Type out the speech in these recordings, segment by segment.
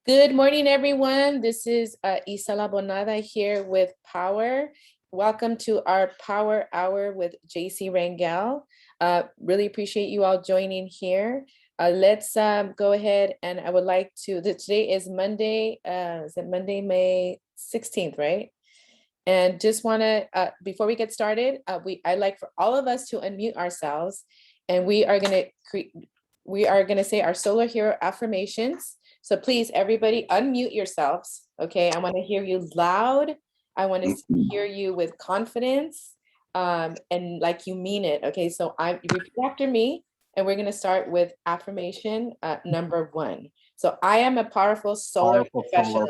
Good morning, everyone. This is Isela Bonada here with Powur. Welcome to our Powur Hour with JC Rangel. Really appreciate you all joining here. Let's go ahead and I would like to, today is Monday, is it Monday, May 16th, right? And just want to, before we get started, I'd like for all of us to unmute ourselves, and we are going to say our solar hero affirmations. So please, everybody, unmute yourselves. Okay, I want to hear you loud. I want to hear you with confidence, and like you mean it. Okay, so you repeat after me, and we're going to start with affirmation number 1. So I am a powerful solar professional.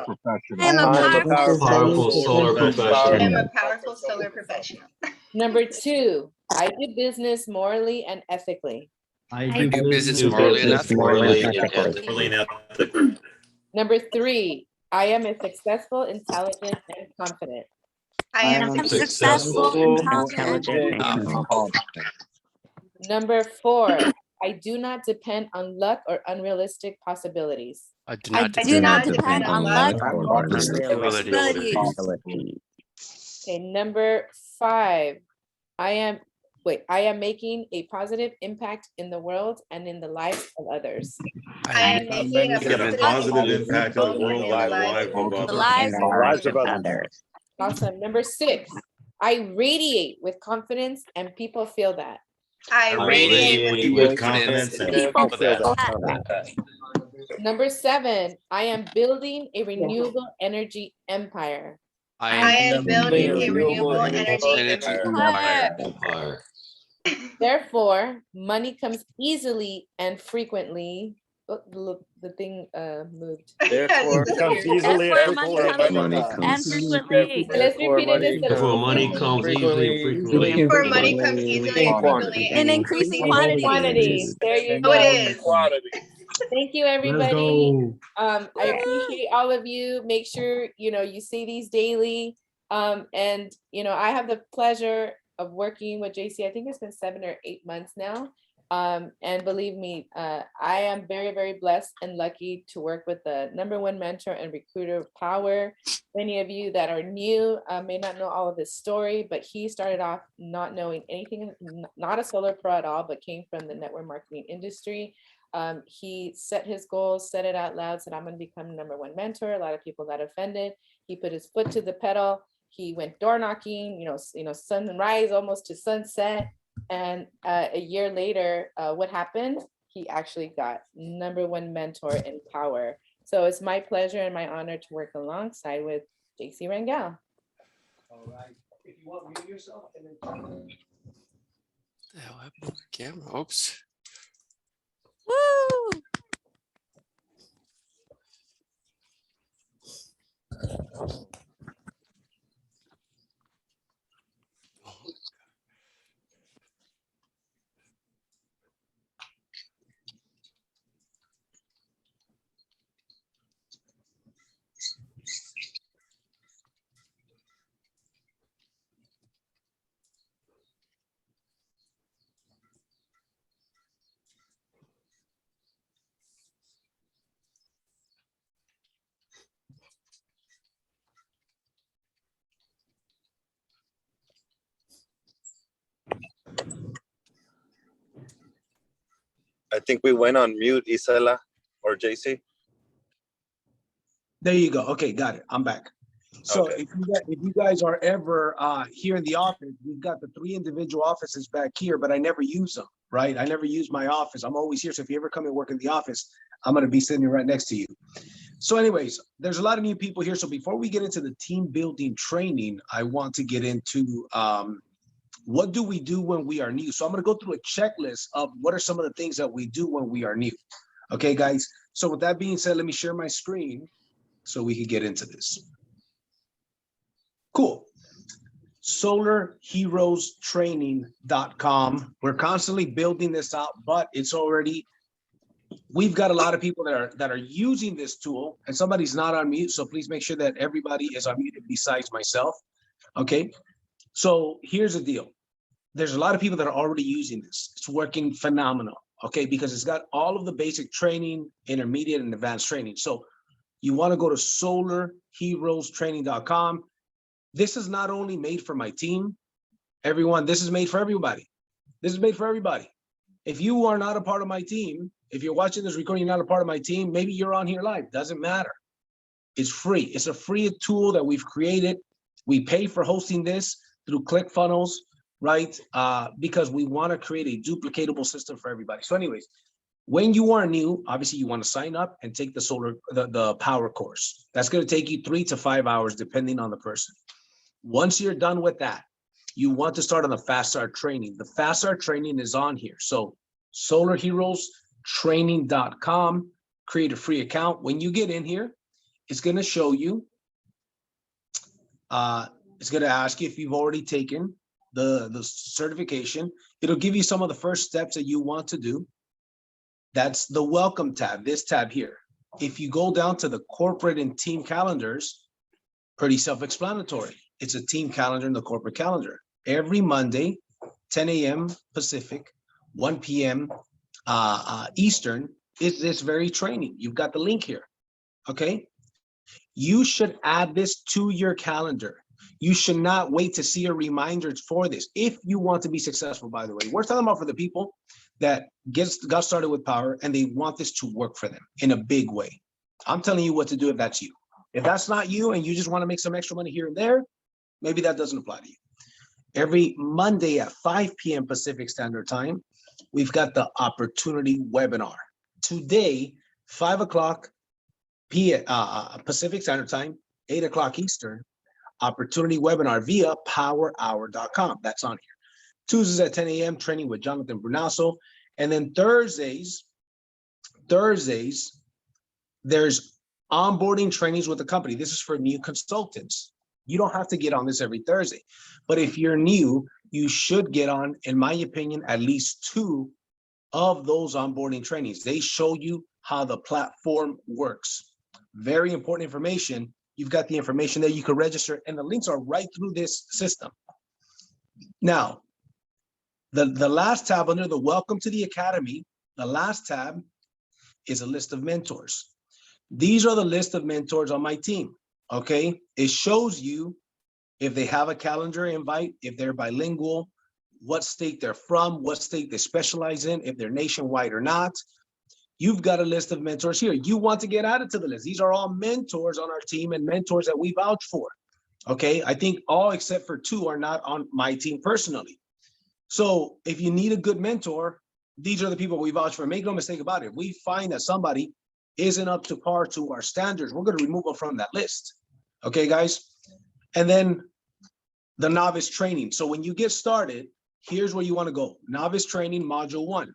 I am a powerful solar professional. I am a powerful solar professional. Number 2, I do business morally and ethically. I do business morally and ethically. Number 3, I am a successful, intelligent, and confident. I am successful, intelligent, and confident. Number 4, I do not depend on luck or unrealistic possibilities. I do not depend on luck or unrealistic possibilities. Okay, number 5, I am making a positive impact in the world and in the lives of others. I am making a positive impact in the world and the lives of others. Awesome. Number 6, I radiate with confidence and people feel that. I radiate with confidence and people feel that. Number 7, I am building a renewable energy empire. I am building a renewable energy empire. Therefore, money comes easily and frequently. Oh, look, the thing moved. Therefore, it comes easily and frequently. Let's repeat it. Therefore, money comes easily and frequently. Therefore, money comes easily and frequently and increasing quantities. There you go. It is. Thank you, everybody. I appreciate all of you. Make sure you say these daily. And I have the pleasure of working with JC. I think it's been 7 or 8 months now. And believe me, I am very, very blessed and lucky to work with the #1 mentor and recruiter, Powur. Many of you that are new may not know all of his story, but he started off not knowing anything, not a solar pro at all, but came from the network marketing industry. He set his goals, said it out loud, said, I'm going to become #1 mentor. A lot of people got offended. He put his foot to the pedal. He went door knocking, sunrise almost to sunset. And a year later, what happened? He actually got #1 mentor in Powur. So it's my pleasure and my honor to work alongside with JC Rangel. All right. If you want, mute yourself and then. The hell happened to the camera? Oops. Woo! I think we went on mute, Isela or JC. There you go. Okay, got it. I'm back. So Okay. if you guys are ever here in the office, we've got the 3 individual offices back here, but I never use them, right? I never use my office. I'm always here. So if you ever come and work in the office, I'm going to be sitting right next to you. So anyways, there's a lot of new people here. So before we get into the team building training, I want to get into what do we do when we are new? So I'm going to go through a checklist of what are some of the things that we do when we are new. Okay, guys. So with that being said, let me share my screen so we can get into this. Cool. SolarHeroesTraining.com. We're constantly building this out, but it's already, we've got a lot of people that are using this tool, and somebody's not on mute. So please make sure that everybody is unmuted besides myself. Okay. So here's the deal. There's a lot of people that are already using this. It's working phenomenal. Okay. Because it's got all of the basic training, intermediate and advanced training. So you want to go to solarheroestraining.com. This is not only made for my team, everyone, this is made for everybody. This is made for everybody. If you are not a part of my team, if you're watching this recording, you're not a part of my team, maybe you're on here live, doesn't matter. It's free. It's a free tool that we've created. We pay for hosting this through ClickFunnels, right? Because we want to create a duplicatable system for everybody. So anyways, when you are new, obviously you want to sign up and take the Powur course. That's going to take you 3 to 5 hours, depending on the person. Once you're done with that, you want to start on the Fast Start training. The Fast Start training is on here. So solarheroestraining.com, create a free account. When you get in here, it's going to show you, it's going to ask you if you've already taken the certification. It'll give you some of the first steps that you want to do. That's the welcome tab, this tab here. If you go down to the corporate and team calendars, pretty self-explanatory. It's a team calendar in the corporate calendar. Every Monday, 10 a.m. Pacific, 1 p.m. Eastern is this very training. You've got the link here, okay? You should add this to your calendar. You should not wait to see a reminder for this. If you want to be successful, by the way, we're talking about for the people that got started with Powur and they want this to work for them in a big way. I'm telling you what to do if that's you. If that's not you and you just want to make some extra money here and there, maybe that doesn't apply to you. Every Monday at 5 p.m. Pacific Standard Time, we've got the opportunity webinar. Today, 5 o'clock Pacific Standard Time, 8 o'clock Eastern, opportunity webinar via powurhour.com. That's on here. Tuesdays at 10 a.m. training with Jonathan Brunasso. And then Thursdays, there's onboarding trainings with the company. This is for new consultants. You don't have to get on this every Thursday, but if you're new, you should get on, in my opinion, at least 2 of those onboarding trainings. They show you how the platform works. Very important information. You've got the information there. You can register, and the links are right through this system. Now, the last tab under the Welcome to the Academy, the last tab is a list of mentors. These are the list of mentors on my team. Okay, it shows you if they have a calendar invite, if they're bilingual, what state they're from, what state they specialize in, if they're nationwide or not. You've got a list of mentors here. You want to get added to the list. These are all mentors on our team and mentors that we vouch for. Okay, I think all except for 2 are not on my team personally. So if you need a good mentor, these are the people we vouch for. Make no mistake about it. If we find that somebody isn't up to par to our standards, we're going to remove them from that list. Okay, guys? And then the novice training. So when you get started, here's where you want to go. Novice training, module 1.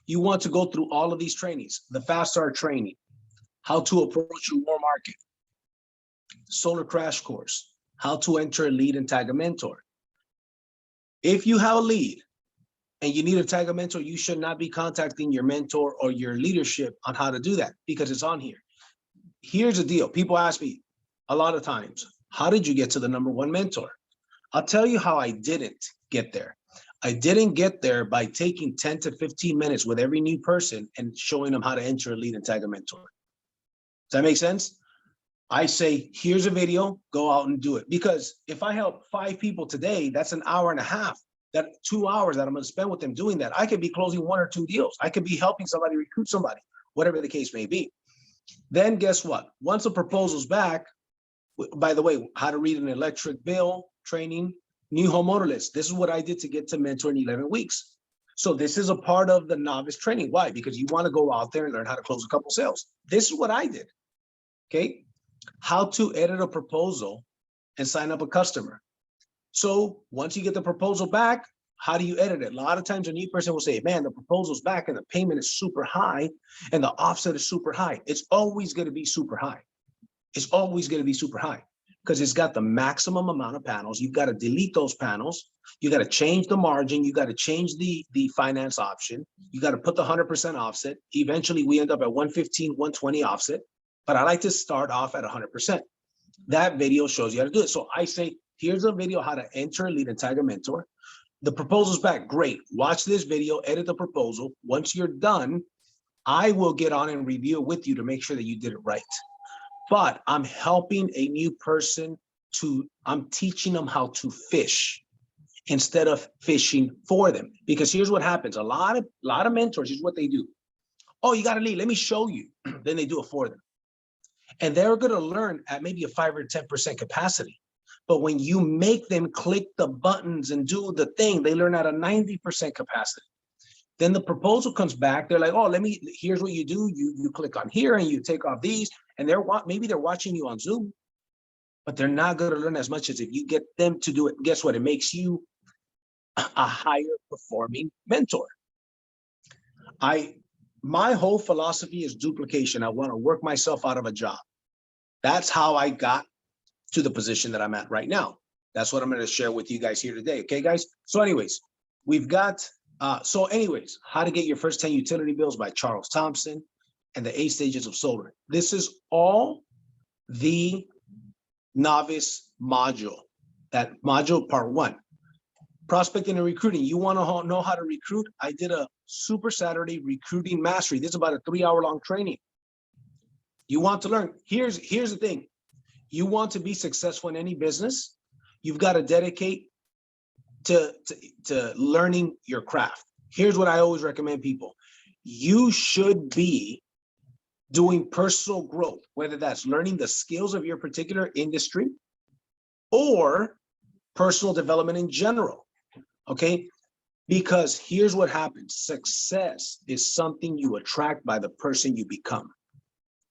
You want to go through all of these trainings. The Fast Start training, how to approach your war market, solar crash course, how to enter a lead and tag a mentor. If you have a lead and you need to tag a mentor, you should not be contacting your mentor or your leadership on how to do that because it's on here. Here's the deal. People ask me a lot of times, how did you get to the #1 mentor? I'll tell you how I didn't get there. I didn't get there by taking 10 to 15 minutes with every new person and showing them how to enter a lead and tag a mentor. Does that make sense? I say, here's a video, go out and do it. Because if I help 5 people today, that's an hour and a half. That 2 hours that I'm going to spend with them doing that, I could be closing 1 or 2 deals. I could be helping somebody recruit somebody, whatever the case may be. Then guess what? Once the proposal's back, by the way, how to read an electric bill training, new homeowner list. This is what I did to get to mentor in 11 weeks. So this is a part of the novice training. Why? Because you want to go out there and learn how to close a couple sales. This is what I did. Okay. How to edit a proposal and sign up a customer. So once you get the proposal back, how do you edit it? A lot of times a new person will say, man, the proposal's back and the payment is super high and the offset is super high. It's always going to be super high. It's always going to be super high because it's got the maximum amount of panels. You've got to delete those panels. You got to change the margin. You got to change the finance option. You got to put the 100% offset. Eventually we end up at 115, 120 offset, but I like to start off at 100%. That video shows you how to do it. So I say, here's a video how to enter a lead and tag a mentor. The proposal's back. Great. Watch this video, edit the proposal. Once you're done, I will get on and review it with you to make sure that you did it right. but I'm helping a new person I'm teaching them how to fish instead of fishing for them. Because here's what happens. A lot of mentors, here's what they do. Oh, you got to lead. Let me show you. Then they do it for them. And they're going to learn at maybe a 5 or 10% capacity. But when you make them click the buttons and do the thing, they learn at a 90% capacity. Then the proposal comes back. They're like, oh, here's what you do. You click on here and you take off these. And maybe they're watching you on Zoom, but they're not going to learn as much as if you get them to do it. Guess what? It makes you a higher performing mentor. My whole philosophy is duplication. I want to work myself out of a job. That's how I got to the position that I'm at right now. That's what I'm going to share with you guys here today. Okay, guys? So anyways, we've got, How to Get Your First 10 Utility Bills by Charles Thompson and the 8 Stages of Solar. This is all the Novice module, that module part 1. Prospecting and recruiting. You want to know how to recruit? I did a Super Saturday recruiting mastery. This is about a 3-hour-long training. You want to learn. Here's the thing. You want to be successful in any business, you've got to dedicate to learning your craft. Here's what I always recommend people. You should be doing personal growth, whether that's learning the skills of your particular industry or personal development in general, okay? Because here's what happens. Success is something you attract by the person you become.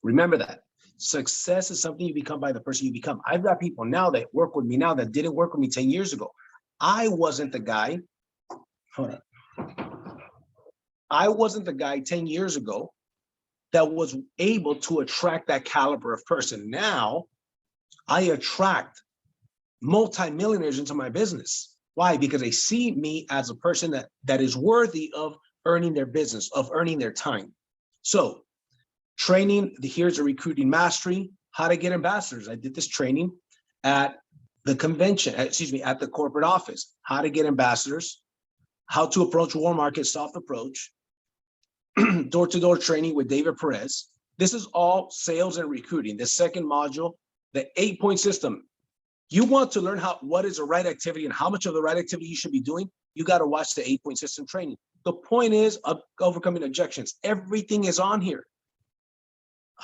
Remember that. Success is something you become by the person you become. I've got people now that work with me now that didn't work with me 10 years ago. I wasn't the guy, hold on. I wasn't the guy 10 years ago that was able to attract that caliber of person. Now, I attract multimillionaires into my business. Why? Because they see me as a person that is worthy of earning their business, of earning their time. So, training, here's a recruiting mastery, how to get ambassadors. I did this training at the convention, at the corporate office, how to get ambassadors, how to approach warm market, soft approach, door-to-door training with David Perez. This is all sales and recruiting. The second module, the 8-point system. You want to learn what is the right activity and how much of the right activity you should be doing, you got to watch the 8-point system training. The point is overcoming objections. Everything is on here.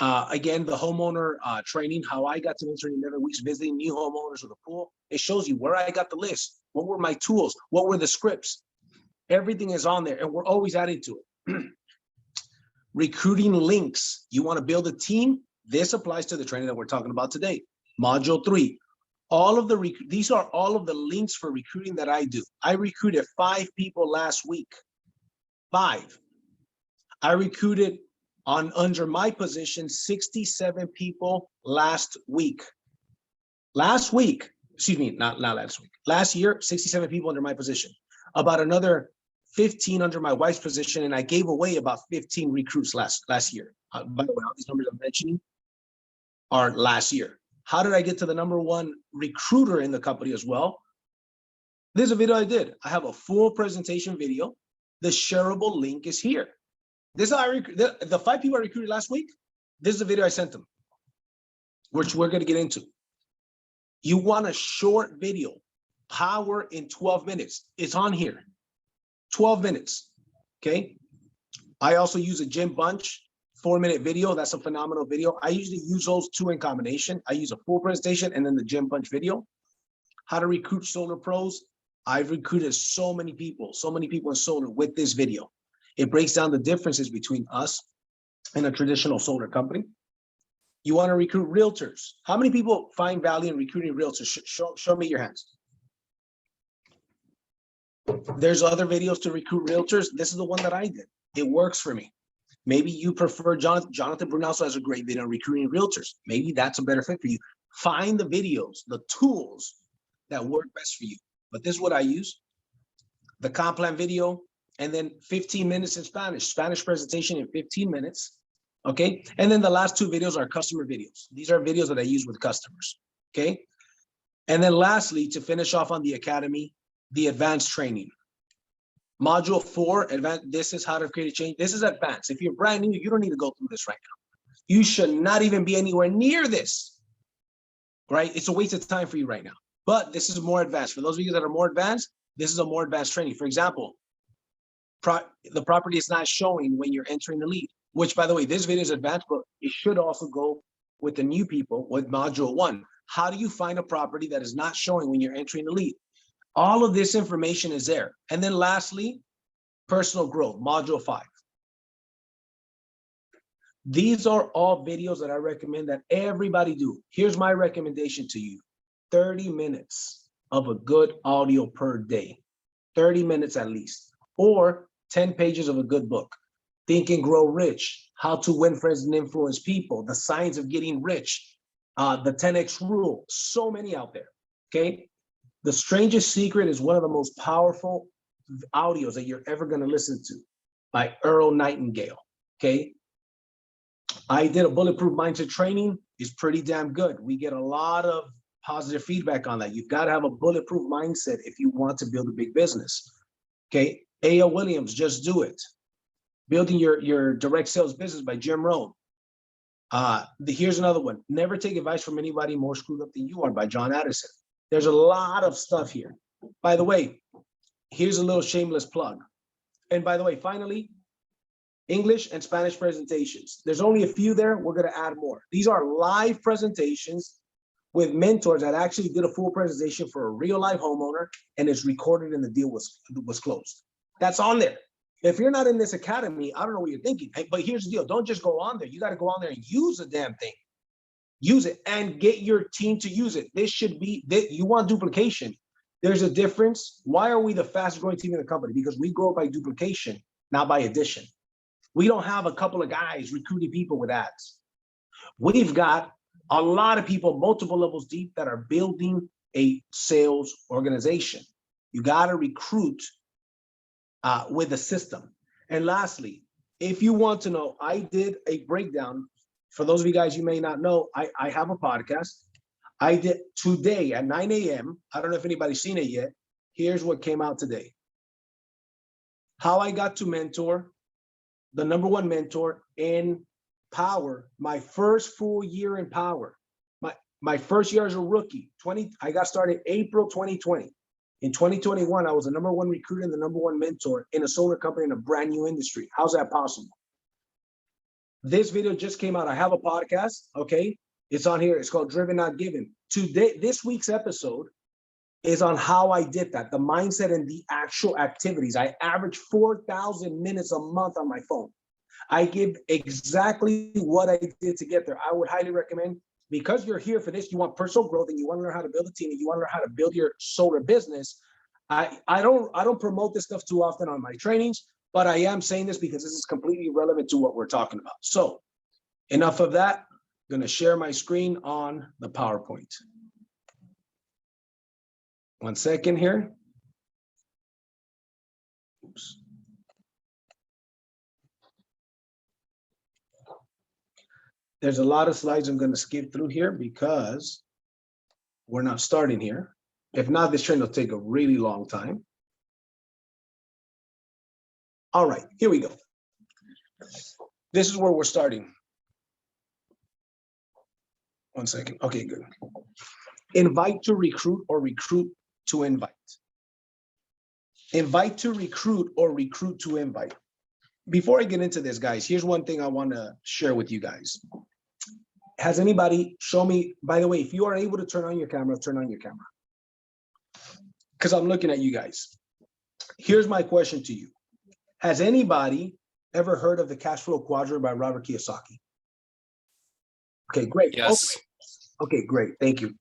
Again, the homeowner training, how I got to mentor in 11 weeks, visiting new homeowners with a pool. It shows you where I got the list. What were my tools? What were the scripts? Everything is on there and we're always adding to it. Recruiting links. You want to build a team? This applies to the training that we're talking about today. Module 3. These are all of the links for recruiting that I do. I recruited 5 people last week. 5. I recruited under my position 67 people last week. Last week, excuse me, not last week. Last year, 67 people under my position. About another 15 under my wife's position, and I gave away about 15 recruits last year. By the way, all these numbers I'm mentioning are last year. How did I get to the #1 recruiter in the company as well? There's a video I did. I have a full presentation video. The shareable link is here. This is how the 5 people I recruited last week. This is the video I sent them, which we're going to get into. You want a short video, power in 12 minutes. It's on here, 12 minutes. Okay. I also use a Jim Bunch 4-minute video. That's a phenomenal video. I usually use those 2 in combination. I use a full presentation and then the Jim Bunch video. How to recruit solar pros. I've recruited so many people in solar with this video. It breaks down the differences between us and a traditional solar company. You want to recruit realtors. How many people find value in recruiting realtors? Show me your hands. There's other videos to recruit realtors. This is the one that I did. It works for me. Maybe you prefer Jonathan Brunasso has a great video on recruiting realtors. Maybe that's a better fit for you. Find the videos, the tools that work best for you. But this is what I use. The comp plan video, and then 15 minutes in Spanish presentation in 15 minutes. Okay. And then the last 2 videos are customer videos. These are videos that I use with customers. Okay. And then lastly, to finish off on the academy, the advanced training. Module 4, advanced. This is how to create a change. This is advanced. If you're brand new, you don't need to go through this right now. You should not even be anywhere near this, right? It's a waste of time for you right now. But this is more advanced. For those of you that are more advanced, this is a more advanced training. For example, the property is not showing when you're entering the lead, which, by the way, this video is advanced, but it should also go with the new people with module 1. How do you find a property that is not showing when you're entering the lead? All of this information is there. And then lastly, personal growth, module 5. These are all videos that I recommend that everybody do. Here's my recommendation to you. 30 minutes of a good audio per day. 30 minutes at least. Or 10 pages of a good book. Think and Grow Rich, How to Win Friends and Influence People, The Science of Getting Rich, the 10X Rule, so many out there, okay? The Strangest Secret is one of the most powerful audios that you're ever gonna listen to by Earl Nightingale, okay? I did a Bulletproof Mindset training. It's pretty damn good. We get a lot of positive feedback on that. You've got to have a bulletproof mindset if you want to build a big business, okay? A.O. Williams, Just Do It. Building your direct sales business by Jim Rohn. Here's another one. Never Take Advice from Anybody More Screwed Up Than You Are by John Addison. There's a lot of stuff here. By the way, here's a little shameless plug. And by the way, finally, English and Spanish presentations. There's only a few there. We're going to add more. These are live presentations with mentors that actually did a full presentation for a real life homeowner, and it's recorded and the deal was closed. That's on there. If you're not in this academy, I don't know what you're thinking. But here's the deal. Don't just go on there. You got to go on there and use the damn thing. Use it and get your team to use it. This should be, you want duplication. There's a difference. Why are we the fastest growing team in the company? Because we grow by duplication, not by addition. We don't have a couple of guys recruiting people with ads. We've got a lot of people, multiple levels deep, that are building a sales organization. You got to recruit with a system. And lastly, if you want to know, I did a breakdown. For those of you guys you may not know, I have a podcast. I did today at 9 a.m. I don't know if anybody's seen it yet. Here's what came out today. How I got to mentor the #1 mentor in Powur, my first full year in Powur. My first year as a rookie, I got started April 2020. In 2021, I was the #1 recruiter and the #1 mentor in a solar company in a brand new industry. How's that possible? This video just came out. I have a podcast, okay? It's on here. It's called Driven Not Given. Today, this week's episode is on how I did that, the mindset and the actual activities. I average 4,000 minutes a month on my phone. I give exactly what I did to get there. I would highly recommend, because you're here for this, you want personal growth and you want to learn how to build a team and you want to learn how to build your solar business. I don't promote this stuff too often on my trainings, but I am saying this because this is completely relevant to what we're talking about. So enough of that. I'm going to share my screen on the PowerPoint. 1 second here. Oops. There's a lot of slides I'm going to skip through here because we're not starting here. If not, this training will take a really long time. All right, here we go. This is where we're starting. 1 second. Okay, good. Invite to recruit or recruit to invite. Invite to recruit or recruit to invite. Before I get into this, guys, here's one thing I want to share with you guys. Has anybody show me, by the way, if you are able to turn on your camera, turn on your camera. Because I'm looking at you guys. Here's my question to you. Has anybody ever heard of the cash flow quadrant by Robert Kiyosaki? Okay, great. Yes. Okay, great. Thank you.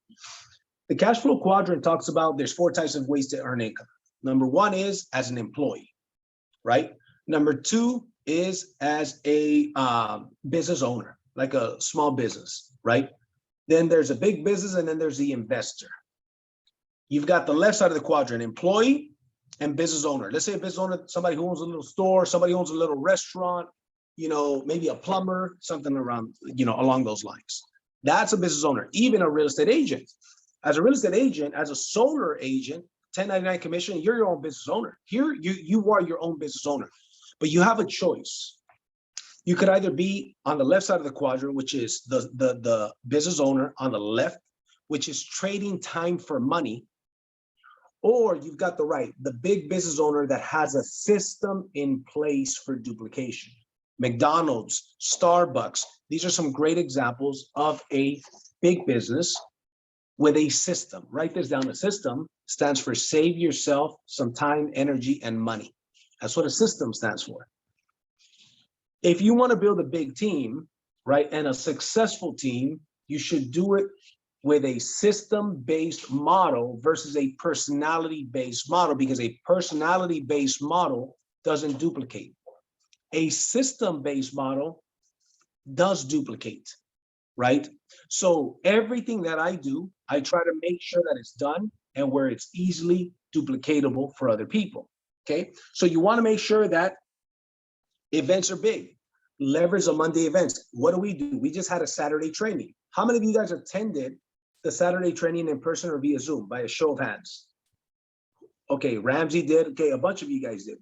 The cash flow quadrant talks about there's 4 types of ways to earn income. #1 is as an employee, right? #2 is as a business owner, like a small business, right? Then there's a big business, and then there's the investor. You've got the left side of the quadrant, employee and business owner. Let's say a business owner, somebody who owns a little store, somebody who owns a little restaurant, you know, maybe a plumber, something around, you know, along those lines. That's a business owner. Even a real estate agent. As a real estate agent, as a solar agent, 1099 commission, you're your own business owner. Here, you are your own business owner, but you have a choice. You could either be on the left side of the quadrant, which is the business owner on the left, which is trading time for money, or you've got the right, the big business owner that has a system in place for duplication. McDonald's, Starbucks, these are some great examples of a big business with a system. Write this down. A system stands for save yourself some time, energy, and money. That's what a system stands for. If you want to build a big team, right, and a successful team, you should do it with a system-based model versus a personality-based model, because a personality-based model doesn't duplicate. A system-based model does duplicate, right? So everything that I do, I try to make sure that it's done and where it's easily duplicatable for other people, okay? So you want to make sure that events are big. Leverage the Monday events. What do? We just had a Saturday training. How many of you guys attended the Saturday training in person or via Zoom? By a show of hands. Okay, Ramsey did. Okay, a bunch of you guys did.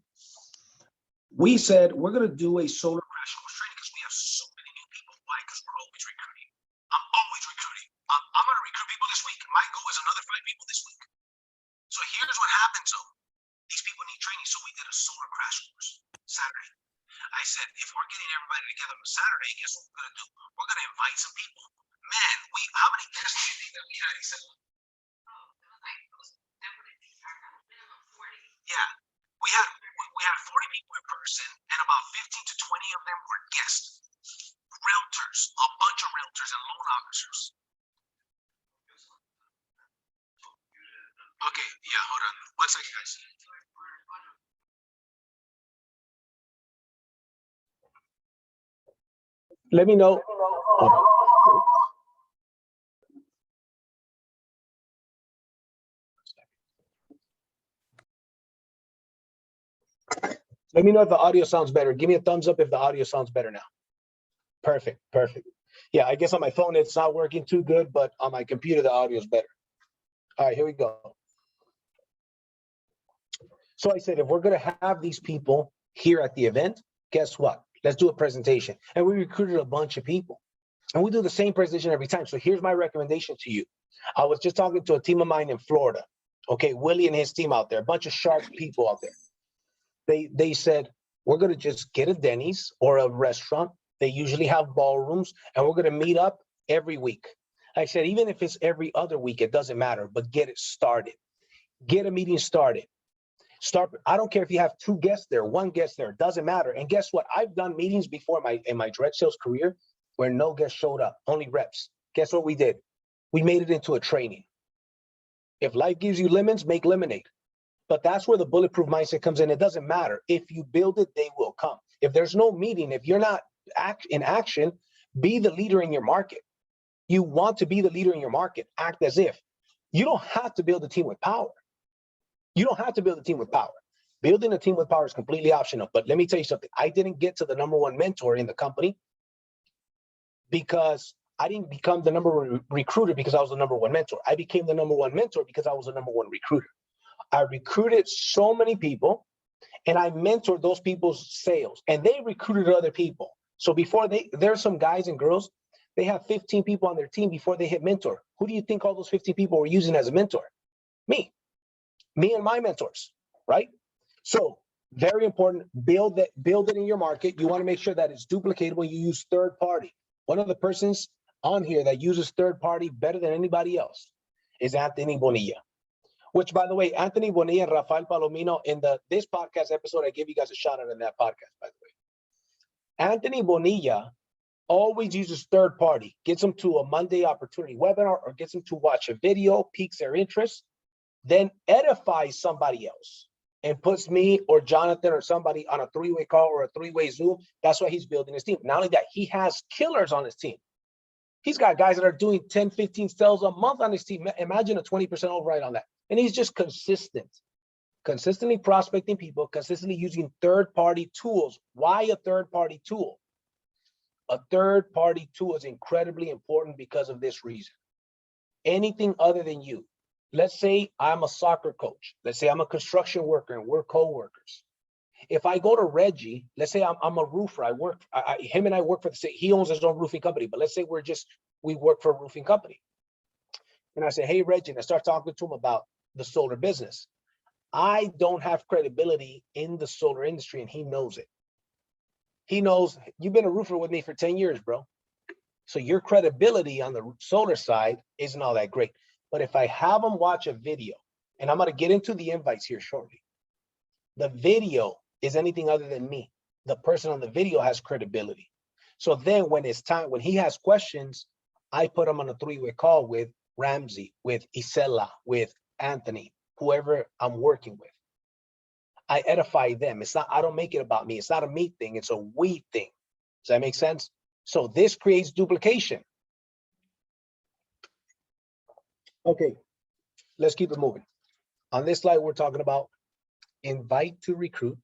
We said we're going to do a solar crash course training because we have so many new people. Why? Because we're always recruiting. I'm always recruiting. I'm going to recruit people this week. My goal is another 5 people this week. So here's what happens though. These people need training. So we did a solar crash course Saturday. I said, if we're getting everybody together on Saturday, guess what we're going to do? We're going to invite some people. Man, how many guests do you think that we had? He said, yeah, we had 40 people in person, and about 15 to 20 of them were guests, realtors, a bunch of realtors and loan officers. Okay, yeah, hold on. 1 second, guys. Let me know. Let me know if the audio sounds better. Give me a thumbs up if the audio sounds better now. Perfect, perfect. Yeah, I guess on my phone it's not working too good, but on my computer the audio is better. All right, here we go. So I said, if we're going to have these people here at the event, guess what? Let's do a presentation. And we recruited a bunch of people. And we do the same presentation every time. So here's my recommendation to you. I was just talking to a team of mine in Florida. Okay, Willie and his team out there, a bunch of sharp people out there. They said, we're going to just get a Denny's or a restaurant. They usually have ballrooms, and we're going to meet up every week. I said, even if it's every other week, it doesn't matter, but get it started. Get a meeting started. I don't care if you have 2 guests there, 1 guest there, doesn't matter. And guess what? I've done meetings before in my direct sales career where no guests showed up, only reps. Guess what we did? We made it into a training. If life gives you lemons, make lemonade. But that's where the bulletproof mindset comes in. It doesn't matter. If you build it, they will come. If there's no meeting, if you're not in action, be the leader in your market. You want to be the leader in your market. Act as if. You don't have to build a team with power. You don't have to build a team with power. Building a team with power is completely optional. But let me tell you something. I didn't get to the #1 mentor in the company because I didn't become the #1 recruiter because I was the #1 mentor. I became the #1 mentor because I was the #1 recruiter. I recruited so many people and I mentored those people's sales and they recruited other people. So before there's some guys and girls, they have 15 people on their team before they hit mentor. Who do you think all those 15 people were using as a mentor? Me and my mentors, right? So very important, build it in your market. You want to make sure that it's duplicatable. You use third party. One of the persons on here that uses third party better than anybody else is Anthony Bonilla. Which, by the way, Anthony Bonilla and Rafael Palomino, in this podcast episode, I gave you guys a shout out in that podcast, by the way. Anthony Bonilla always uses third party, gets them to a Monday opportunity webinar or gets them to watch a video, piques their interest, then edifies somebody else and puts me or Jonathan or somebody on a 3-way call or a 3-way Zoom. That's why he's building his team. Not only that, he has killers on his team. He's got guys that are doing 10, 15 sales a month on his team. Imagine a 20% override on that. And he's just consistently prospecting people, consistently using third-party tools. Why a third-party tool? A third-party tool is incredibly important because of this reason. Anything other than you. Let's say I'm a soccer coach. Let's say I'm a construction worker and we're co-workers. If I go to Reggie, let's say I'm a roofer, him and I work for the same, he owns his own roofing company, but let's say we work for a roofing company. And I say, hey, Reggie, and I start talking to him about the solar business. I don't have credibility in the solar industry, and he knows it. He knows you've been a roofer with me for 10 years, bro. So your credibility on the solar side isn't all that great. But if I have him watch a video, and I'm going to get into the invites here shortly, the video is anything other than me. The person on the video has credibility. So then when it's time, when he has questions, I put him on a 3-way call with Ramsey, with Isela, with Anthony, whoever I'm working with. I edify them. It's not, I don't make it about me. It's not a me thing. It's a we thing. Does that make sense? So this creates duplication. Okay, let's keep it moving. On this slide, we're talking about invite to recruit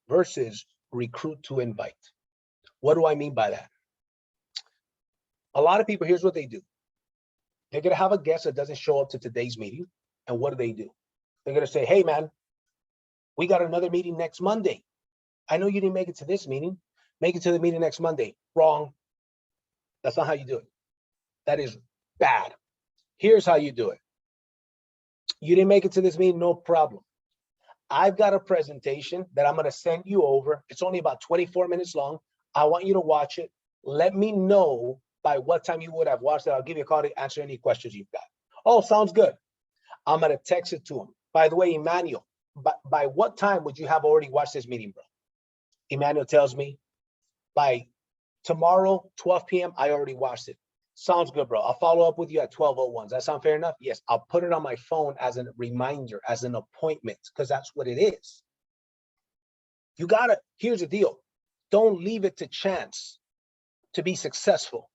versus recruit to invite. What do I mean by that? A lot of people, here's what they do. They're going to have a guest that doesn't show up to today's meeting. And what do? They're going to say, hey, man, we got another meeting next Monday. I know you didn't make it to this meeting. Make it to the meeting next Monday. Wrong. That's not how you do it. That is bad. Here's how you do it. You didn't make it to this meeting, no problem. I've got a presentation that I'm going to send you over. It's only about 24 minutes long. I want you to watch it. Let me know by what time you would have watched it. I'll give you a call to answer any questions you've got. Oh, sounds good. I'm going to text it to him. By the way, Emmanuel, by what time would you have already watched this meeting, bro? Emmanuel tells me by tomorrow, 12 p.m., I already watched it. Sounds good, bro. I'll follow up with you at 12:01. Does that sound fair enough? Yes, I'll put it on my phone as a reminder, as an appointment, because that's what it is. You gotta, here's the deal. Don't leave it to chance to be successful.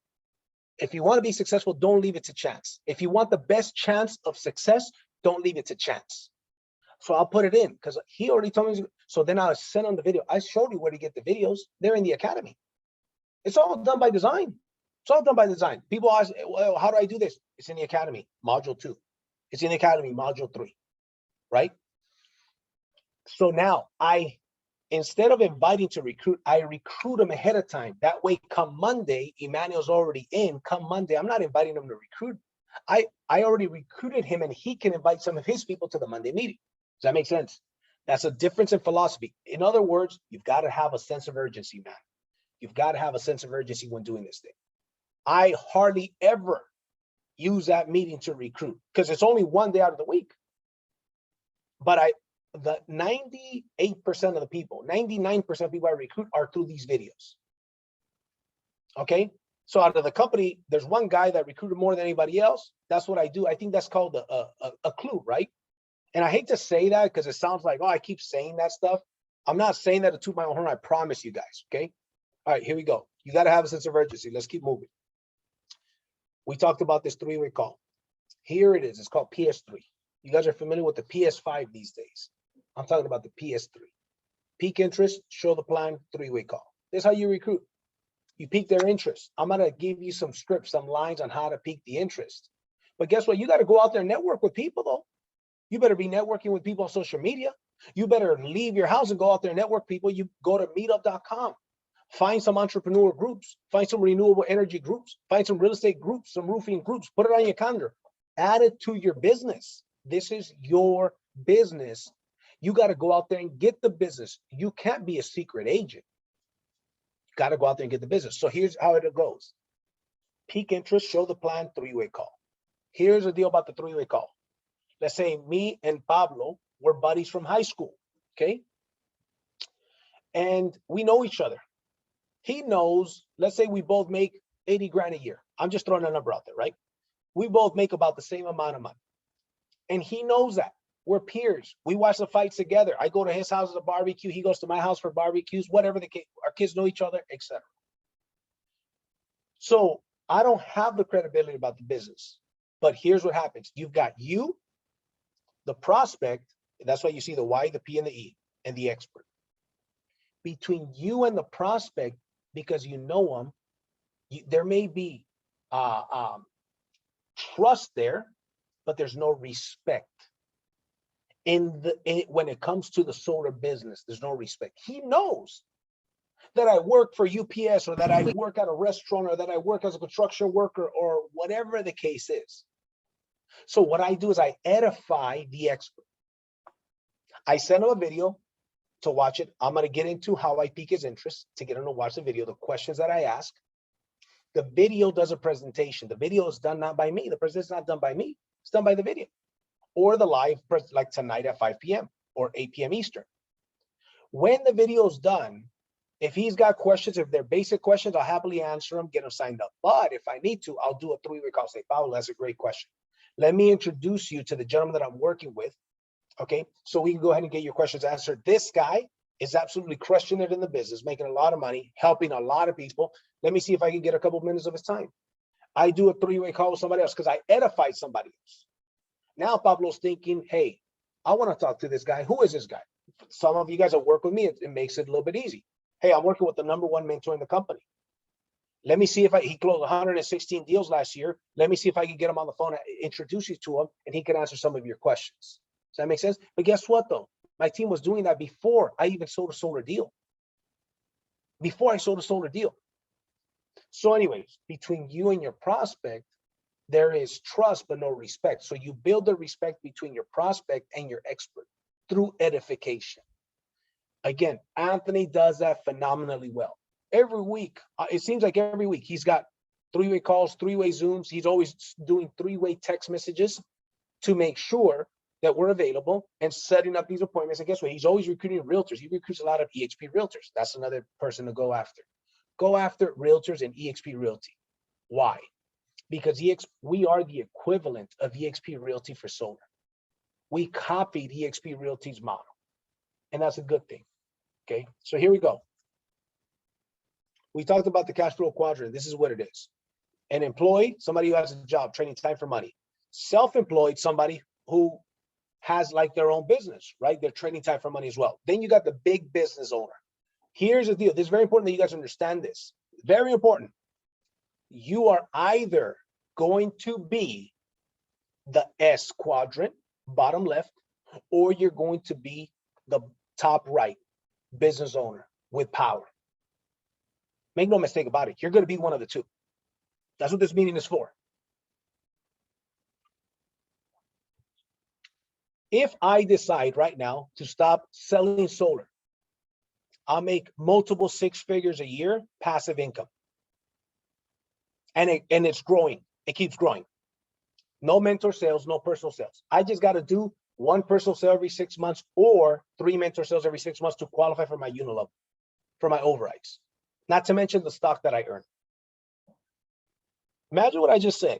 If you want to be successful, don't leave it to chance. If you want the best chance of success, don't leave it to chance. So I'll put it in because he already told me. So then I'll send on the video. I showed you where to get the videos. They're in the academy. It's all done by design. It's all done by design. People ask, well, how do I do this? It's in the academy, module 2. It's in the academy, module 3, right? So now instead of inviting to recruit, I recruit them ahead of time. That way, come Monday, Emmanuel's already in. Come Monday, I'm not inviting him to recruit. I already recruited him and he can invite some of his people to the Monday meeting. Does that make sense? That's a difference in philosophy. In other words, you've got to have a sense of urgency, man. You've got to have a sense of urgency when doing this thing. I hardly ever use that meeting to recruit because it's only one day out of the week. But the 98% of the people, 99% of people I recruit are through these videos. Okay. So out of the company, there's one guy that recruited more than anybody else. That's what I do. I think that's called a clue, right? And I hate to say that because it sounds like, oh, I keep saying that stuff. I'm not saying that to toot my own horn. I promise you guys. Okay. All right, here we go. You got to have a sense of urgency. Let's keep moving. We talked about this 3-way call. Here it is. It's called PS3. You guys are familiar with the PS5 these days. I'm talking about the PS3. Peak interest, show the plan, 3-way call. This is how you recruit. You pique their interest. I'm going to give you some scripts, some lines on how to pique the interest. But guess what? You got to go out there and network with people, though. You better be networking with people on social media. You better leave your house and go out there and network people. You go to meetup.com. Find some entrepreneur groups. Find some renewable energy groups. Find some real estate groups, some roofing groups. Put it on your calendar. Add it to your business. This is your business. You got to go out there and get the business. You can't be a secret agent. You got to go out there and get the business. So here's how it goes. Peak interest, show the plan, 3-way call. Here's the deal about the 3-way call. Let's say me and Pablo were buddies from high school, okay? And we know each other. He knows, let's say we both make 80 grand a year. I'm just throwing a number out there, right? We both make about the same amount of money. And he knows that. We're peers. We watch the fights together. I go to his house as a barbecue. He goes to my house for barbecues, whatever the case. Our kids know each other, etc. So I don't have the credibility about the business. But here's what happens. You've got you, the prospect, that's why you see the Y, the P, and the E, and the expert. Between you and the prospect, because you know them, there may be trust there, but there's no respect. when it comes to the solar business, there's no respect. He knows that I work for UPS or that I work at a restaurant or that I work as a construction worker or whatever the case is. So what I do is I edify the expert. I send him a video to watch it. I'm going to get into how I pique his interest to get him to watch the video, the questions that I ask. The video does a presentation. The video is done not by me. The presentation is not done by me. It's done by the video or the live, like tonight at 5 p.m. or 8 p.m. Eastern. When the video is done, if he's got questions, if they're basic questions, I'll happily answer them, get them signed up. But if I need to, I'll do a three-way call. Say, Powur, that's a great question. Let me introduce you to the gentleman that I'm working with. Okay, so we can go ahead and get your questions answered. This guy is absolutely crushing it in the business, making a lot of money, helping a lot of people. Let me see if I can get a couple minutes of his time. I do a three-way call with somebody else because I edified somebody else. Now Pablo's thinking, hey, I want to talk to this guy. Who is this guy? Some of you guys that work with me, it makes it a little bit easy. Hey, I'm working with the #1 mentor in the company. Let me see if he closed 116 deals last year. Let me see if I can get him on the phone, introduce you to him, and he can answer some of your questions. Does that make sense? But guess what, though? My team was doing that before I even sold a solar deal. Before I sold a solar deal. So anyways, between you and your prospect, there is trust, but no respect. So you build the respect between your prospect and your expert through edification. Again, Anthony does that phenomenally well. Every week, it seems like every week, he's got three-way calls, three-way Zooms. He's always doing three-way text messages to make sure that we're available and setting up these appointments. And guess what? He's always recruiting realtors. He recruits a lot of EXP realtors. That's another person to go after. Go after realtors and EXP Realty. Why? Because we are the equivalent of EXP Realty for solar. We copied EXP Realty's model, and that's a good thing. Okay, so here we go. We talked about the cash flow quadrant. This is what it is. An employee, somebody who has a job, trading time for money. Self-employed, somebody who has like their own business, right? They're trading time for money as well. Then you got the big business owner. Here's the deal. This is very important that you guys understand this. Very important. You are either going to be the S quadrant, bottom left, or you're going to be the top right, business owner with power. Make no mistake about it. You're going to be one of the two. That's what this meeting is for. If I decide right now to stop selling solar, I'll make multiple six figures a year, passive income. And it's growing. It keeps growing. No mentor sales, no personal sales. I just got to do one personal sale every 6 months or 3 mentor sales every 6 months to qualify for my unit level, for my overrides. Not to mention the stock that I earn. Imagine what I just said.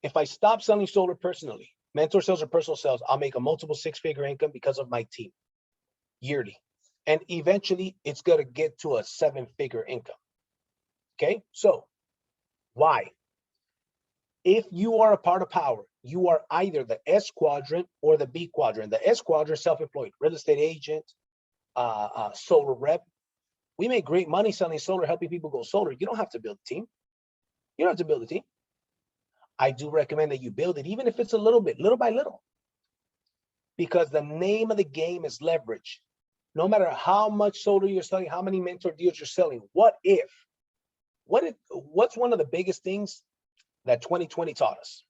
If I stop selling solar personally, mentor sales or personal sales, I'll make a multiple six-figure income because of my team yearly. And eventually it's going to get to a 7-figure income. Okay, so why? If you are a part of Powur, you are either the S quadrant or the B quadrant. The S quadrant, self-employed, real estate agent, solar rep. We make great money selling solar, helping people go solar. You don't have to build a team. You don't have to build a team. I do recommend that you build it, even if it's a little bit, little by little. Because the name of the game is leverage. No matter how much solar you're selling, how many mentor deals you're selling, what's one of the biggest things that 2020 taught us?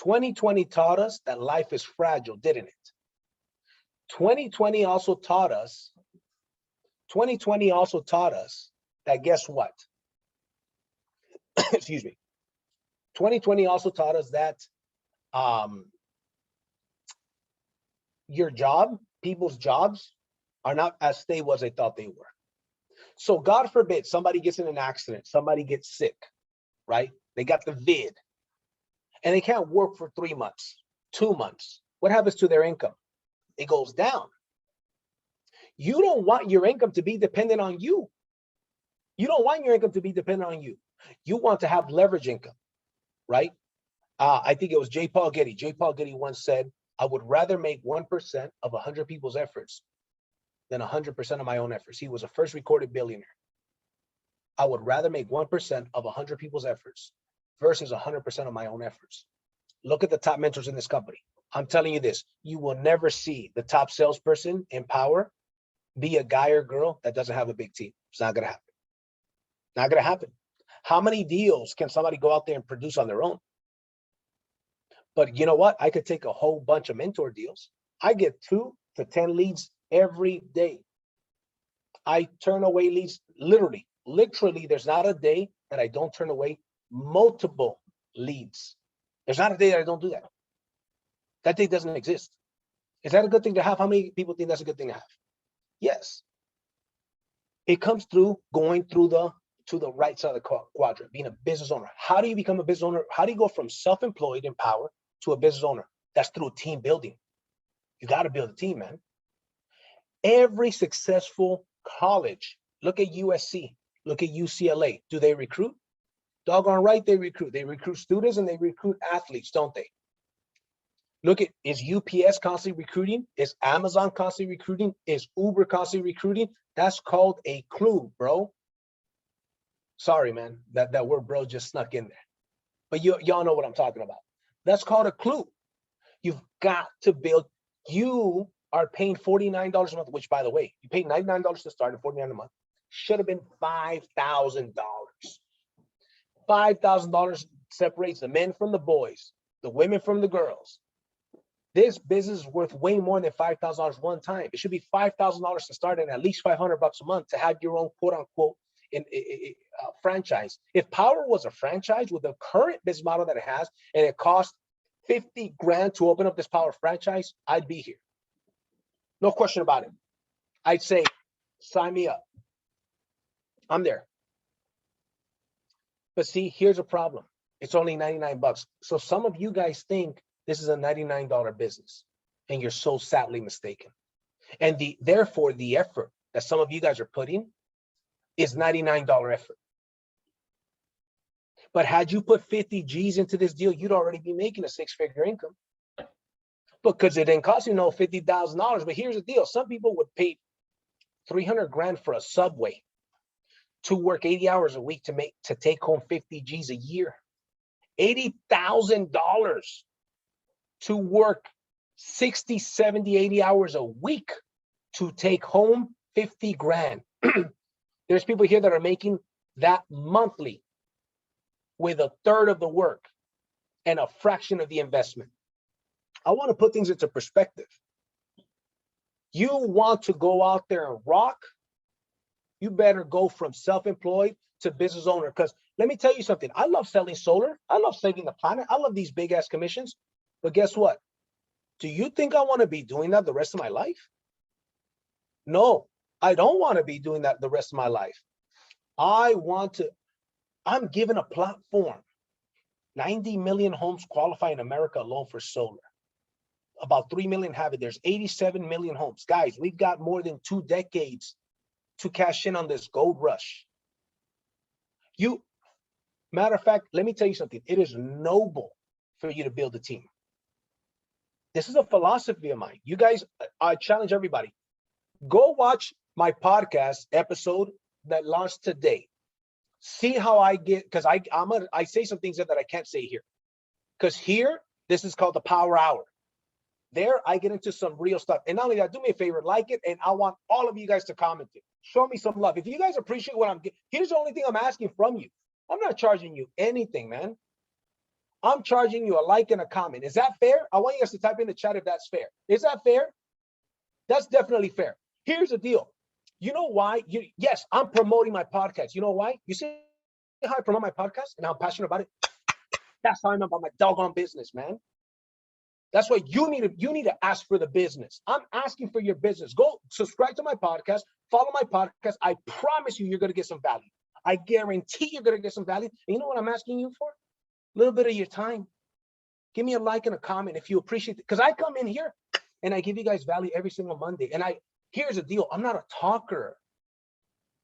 2020 taught us that life is fragile, didn't it? 2020 also taught us that guess what? Excuse me. 2020 also taught us that your job, people's jobs are not as stable as they thought they were. So God forbid somebody gets in an accident, somebody gets sick, right? They got the vid and they can't work for 3 months, 2 months. What happens to their income? It goes down. You don't want your income to be dependent on you. You don't want your income to be dependent on you. You want to have leverage income, right? I think it was J. Paul Getty. J. Paul Getty once said, I would rather make 1% of 100 people's efforts than 100% of my own efforts. He was a first recorded billionaire. I would rather make 1% of 100 people's efforts versus 100% of my own efforts. Look at the top mentors in this company. I'm telling you this, you will never see the top salesperson in Powur be a guy or girl that doesn't have a big team. It's not gonna happen. Not gonna happen. How many deals can somebody go out there and produce on their own? But you know what? I could take a whole bunch of mentor deals. I get 2 to 10 leads every day. I turn away leads literally, there's not a day that I don't turn away multiple leads. There's not a day that I don't do that. That day doesn't exist. Is that a good thing to have? How many people think that's a good thing to have? Yes. It comes through going through to the right side of the quadrant, being a business owner. How do you become a business owner? How do you go from self-employed in Powur to a business owner? That's through team building. You got to build a team, man. Every successful college, look at USC, look at UCLA. Do they recruit? Doggone right, they recruit. They recruit students and they recruit athletes, don't they? Look at, is UPS constantly recruiting? Is Amazon constantly recruiting? Is Uber constantly recruiting? That's called a clue, bro. Sorry, man, that word bro just snuck in there. But y'all know what I'm talking about. That's called a clue. You've got to build. You are paying $49 a month, which, by the way, you paid $99 to start and $49 a month. Should have been $5,000. $5,000 separates the men from the boys, the women from the girls. This business is worth way more than $5,000 one time. It should be $5,000 to start and at least $500 a month to have your own quote unquote franchise. If Powur was a franchise with the current business model that it has, and it cost 50 grand to open up this Powur franchise, I'd be here. No question about it. I'd say, sign me up. I'm there. But see, here's a problem. It's only 99 bucks. So some of you guys think this is a $99 business, and you're so sadly mistaken. And therefore, the effort that some of you guys are putting is $99 effort. But had you put 50 G's into this deal, you'd already be making a 6-figure income. Because it didn't cost you no $50,000. But here's the deal. Some people would pay 300 grand for a Subway to work 80 hours a week to take home 50 G's a year. $80,000 to work 60, 70, 80 hours a week to take home 50 grand. There's people here that are making that monthly with a third of the work and a fraction of the investment. I want to put things into perspective. You want to go out there and rock, you better go from self-employed to business owner. Because let me tell you something. I love selling solar. I love saving the planet. I love these big ass commissions. But guess what? Do you think I want to be doing that the rest of my life? No, I don't want to be doing that the rest of my life. I'm given a platform. 90 million homes qualify in America alone for solar. About 3 million have it. There's 87 million homes. Guys, we've got more than 2 decades to cash in on this gold rush. Matter of fact, let me tell you something. It is noble for you to build a team. This is a philosophy of mine. You guys, I challenge everybody. Go watch my podcast episode that launched today. See how I get, because I say some things that I can't say here. Because here, this is called the Powur Hour. There, I get into some real stuff. And not only that, do me a favor, like it, and I want all of you guys to comment it. Show me some love. If you guys appreciate what I'm getting, here's the only thing I'm asking from you. I'm not charging you anything, man. I'm charging you a like and a comment. Is that fair? I want you guys to type in the chat if that's fair. Is that fair? That's definitely fair. Here's the deal. You know why? Yes, I'm promoting my podcast. You know why? You see how I promote my podcast and how I'm passionate about it? That's how I'm about my doggone business, man. That's why you need to ask for the business. I'm asking for your business. Go subscribe to my podcast, follow my podcast. I promise you, you're going to get some value. I guarantee you're going to get some value. And you know what I'm asking you for? A little bit of your time. Give me a like and a comment if you appreciate it. Because I come in here and I give you guys value every single Monday. And here's the deal. I'm not a talker.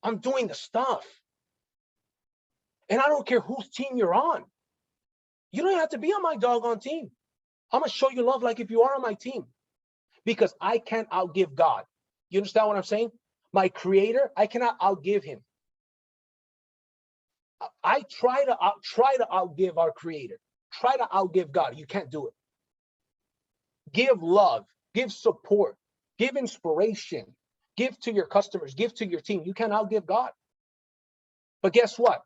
I'm doing the stuff. And I don't care whose team you're on. You don't have to be on my doggone team. I'm going to show you love like if you are on my team. Because I can't outgive God. You understand what I'm saying? My creator, I cannot outgive him. I try to outgive our creator. Try to outgive God. You can't do it. give love, give support, give inspiration, give to your customers, give to your team. You can't outgive God. But guess what?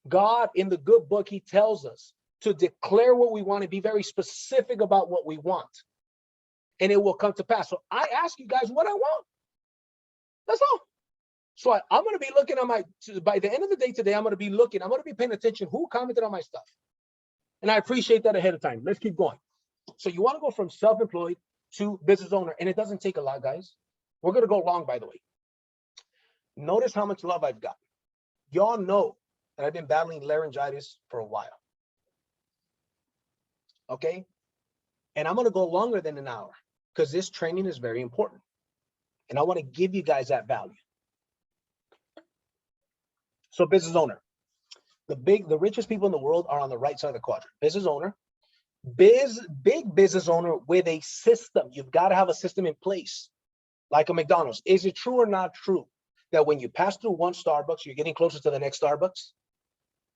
God in the good book, he tells us to declare what we want and be very specific about what we want. And it will come to pass. So I ask you guys what I want. That's all. So I'm going to be looking at by the end of the day today, I'm going to be paying attention who commented on my stuff. And I appreciate that ahead of time. Let's keep going. So you want to go from self-employed to business owner. And it doesn't take a lot, guys. We're going to go long, by the way. Notice how much love I've got. Y'all know that I've been battling laryngitis for a while. Okay? And I'm going to go longer than an hour because this training is very important. And I want to give you guys that value. So business owner, the richest people in the world are on the right side of the quadrant. Business owner, big business owner with a system. You've got to have a system in place, like a McDonald's. Is it true or not true that when you pass through one Starbucks, you're getting closer to the next Starbucks?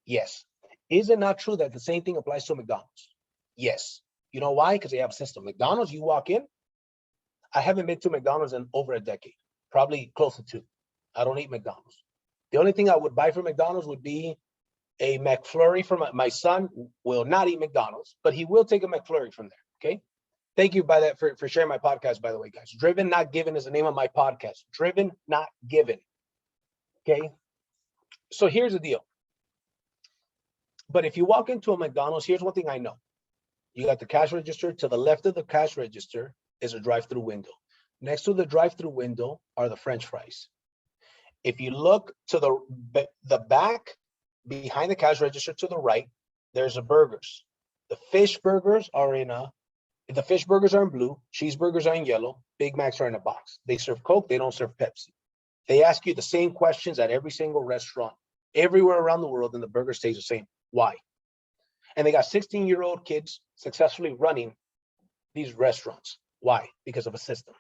Yes. Is it not true that the same thing applies to McDonald's? Yes. You know why? Because they have a system. McDonald's, you walk in. I haven't been to McDonald's in over a decade, probably close to 2. I don't eat McDonald's. The only thing I would buy from McDonald's would be a McFlurry from my son. Will not eat McDonald's, but he will take a McFlurry from there. Okay. Thank you for sharing my podcast, by the way, guys. Driven Not Given is the name of my podcast. Driven Not Given. Okay. So here's the deal. But if you walk into a McDonald's, here's one thing I know. You got the cash register. To the left of the cash register is a drive-through window. Next to the drive-through window are the French fries. If you look to the back behind the cash register to the right, there's a burgers. The fish burgers are in blue, cheeseburgers are in yellow, Big Macs are in a box. They serve Coke, they don't serve Pepsi. They ask you the same questions at every single restaurant, everywhere around the world, and the burger stays the same. Why? And they got 16-year-old kids successfully running these restaurants. Why? Because of a system.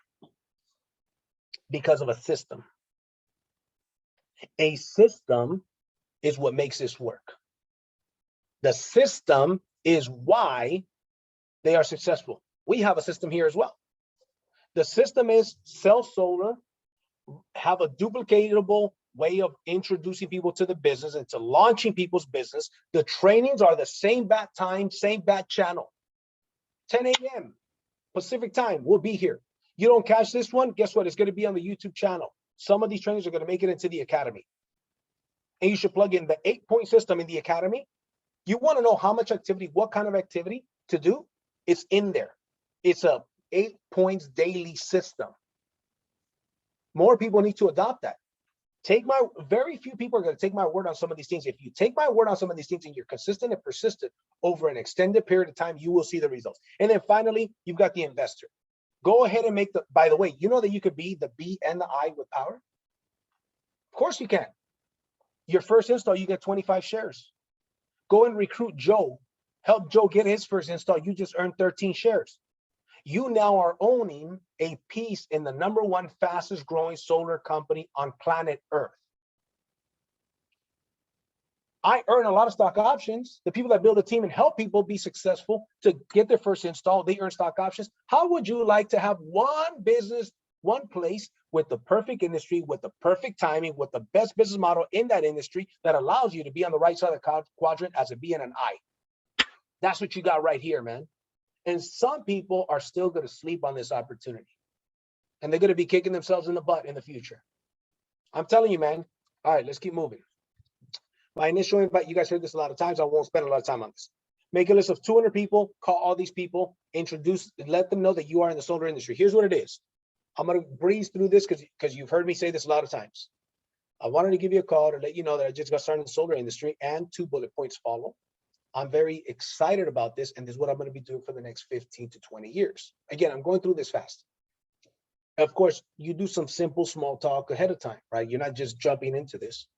Because of a system. A system is what makes this work. The system is why they are successful. We have a system here as well. The system is sell solar, have a duplicatable way of introducing people to the business and to launching people's business. The trainings are the same bat time, same bat channel. 10 a.m. Pacific time, we'll be here. You don't catch this one, guess what? It's going to be on the YouTube channel. Some of these trainings are going to make it into the academy. And you should plug in the 8-point system in the academy. You want to know how much activity, what kind of activity to do? It's in there. It's a 8 points daily system. More people need to adopt that. Very few people are going to take my word on some of these things. If you take my word on some of these things and you're consistent and persistent over an extended period of time, you will see the results. And then finally, you've got the investor. Go ahead and by the way, you know that you could be the B and the I with Powur? Of course you can. Your first install, you get 25 shares. Go and recruit Joe. Help Joe get his first install. You just earned 13 shares. You now are owning a piece in the #1 fastest growing solar company on planet Earth. I earn a lot of stock options. The people that build a team and help people be successful to get their first install, they earn stock options. How would you like to have one business, one place with the perfect industry, with the perfect timing, with the best business model in that industry that allows you to be on the right side of the quadrant as a B and an I? That's what you got right here, man. And some people are still going to sleep on this opportunity. And they're going to be kicking themselves in the butt in the future. I'm telling you, man. All right, let's keep moving. My initial invite, you guys heard this a lot of times. I won't spend a lot of time on this. Make a list of 200 people, call all these people, introduce, let them know that you are in the solar industry. Here's what it is. I'm going to breeze through this because you've heard me say this a lot of times. I wanted to give you a call to let you know that I just got started in the solar industry and 2 bullet points follow. I'm very excited about this, and this is what I'm going to be doing for the next 15 to 20 years. Again, I'm going through this fast. Of course, you do some simple small talk ahead of time, right? You're not just jumping into this.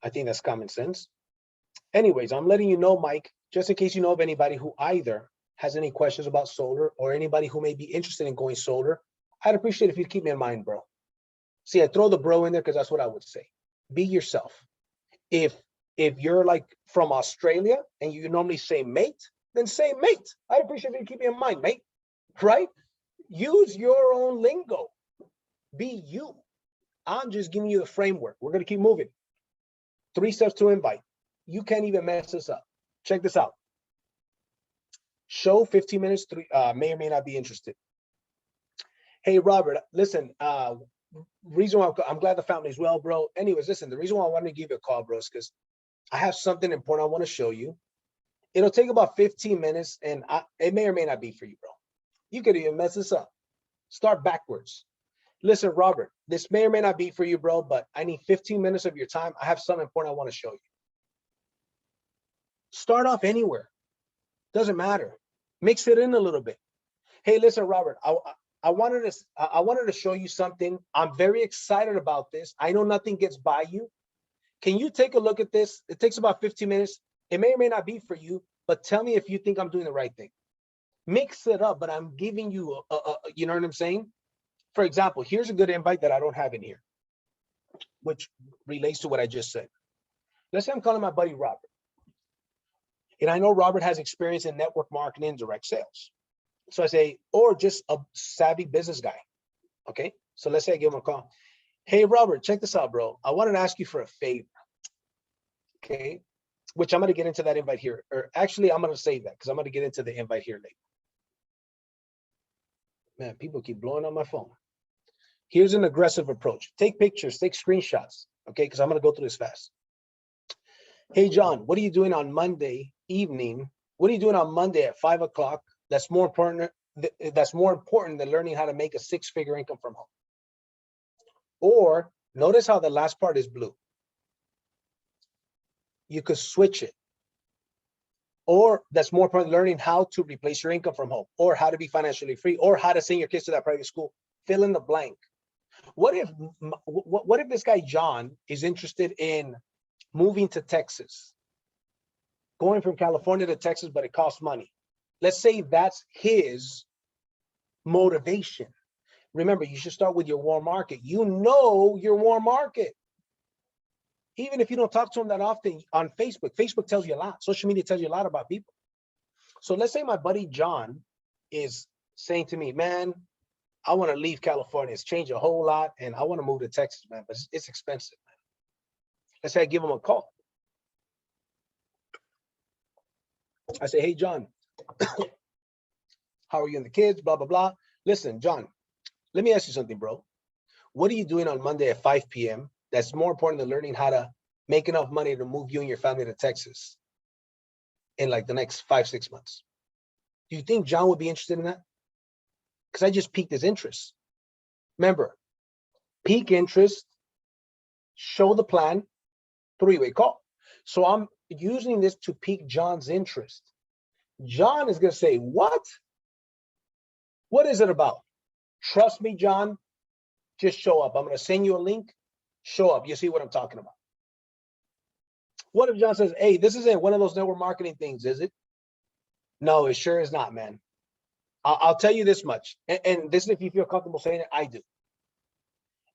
I think that's common sense. Anyways, I'm letting you know, Mike, just in case you know of anybody who either has any questions about solar or anybody who may be interested in going solar, I'd appreciate if you'd keep me in mind, bro. See, I throw the bro in there because that's what I would say. Be yourself. If you're like from Australia and you normally say mate, then say mate. I'd appreciate if you keep me in mind, mate. right? Use your own lingo. Be you. I'm just giving you the framework. We're going to keep moving. 3 steps to invite. You can't even mess this up. Check this out. Show 15 minutes, may or may not be interested. Hey, Robert, listen, reason why I'm glad the family's well, bro. Anyways, listen, the reason why I wanted to give you a call, bro, is because I have something important I want to show you. It'll take about 15 minutes, and it may or may not be for you, bro. You could even mess this up. Start backwards. Listen, Robert, this may or may not be for you, bro, but I need 15 minutes of your time. I have something important I want to show you. Start off anywhere. Doesn't matter. Mix it in a little bit. Hey, listen, Robert, I wanted to show you something. I'm very excited about this. I know nothing gets by you. Can you take a look at this? It takes about 15 minutes. It may or may not be for you, but tell me if you think I'm doing the right thing. Mix it up, but I'm giving you you know what I'm saying? For example, here's a good invite that I don't have in here, which relates to what I just said. Let's say I'm calling my buddy Robert. And I know Robert has experience in network marketing and direct sales. So I say, or just a savvy business guy. Okay. So let's say I give him a call. Hey, Robert, check this out, bro. I wanted to ask you for a favor. Okay. Which I'm going to get into that invite here. Or actually, I'm going to save that because I'm going to get into the invite here later. Man, people keep blowing on my phone. Here's an aggressive approach. Take pictures, take screenshots. Okay. Because I'm going to go through this fast. Hey, John, what are you doing on Monday evening? What are you doing on Monday at 5 o'clock? That's more important than learning how to make a 6-figure income from home. Or notice how the last part is blue. You could switch it. Or that's more important, learning how to replace your income from home, or how to be financially free, or how to send your kids to that private school. Fill in the blank. What if this guy John is interested in moving to Texas, going from California to Texas, but it costs money? Let's say that's his motivation. Remember, you should start with your warm market. You know your warm market. Even if you don't talk to him that often on Facebook, Facebook tells you a lot. Social media tells you a lot about people. So let's say my buddy John is saying to me, man, I want to leave California. It's changed a whole lot, and I want to move to Texas, man, but it's expensive, man. Let's say I give him a call. I say, hey, John, how are you and the kids? Blah, blah, blah. Listen, John, let me ask you something, bro. What are you doing on Monday at 5 p.m. that's more important than learning how to make enough money to move you and your family to Texas in like the next 5-6 months? Do you think John would be interested in that? Because I just piqued his interest. Remember, pique interest, show the plan, 3-way call. So I'm using this to pique John's interest. John is going to say, what? What is it about? Trust me, John, just show up. I'm going to send you a link. Show up. You see what I'm talking about. What if John says, hey, this isn't one of those network marketing things, is it? No, it sure is not, man. I'll tell you this much. And this is if you feel comfortable saying it, I do.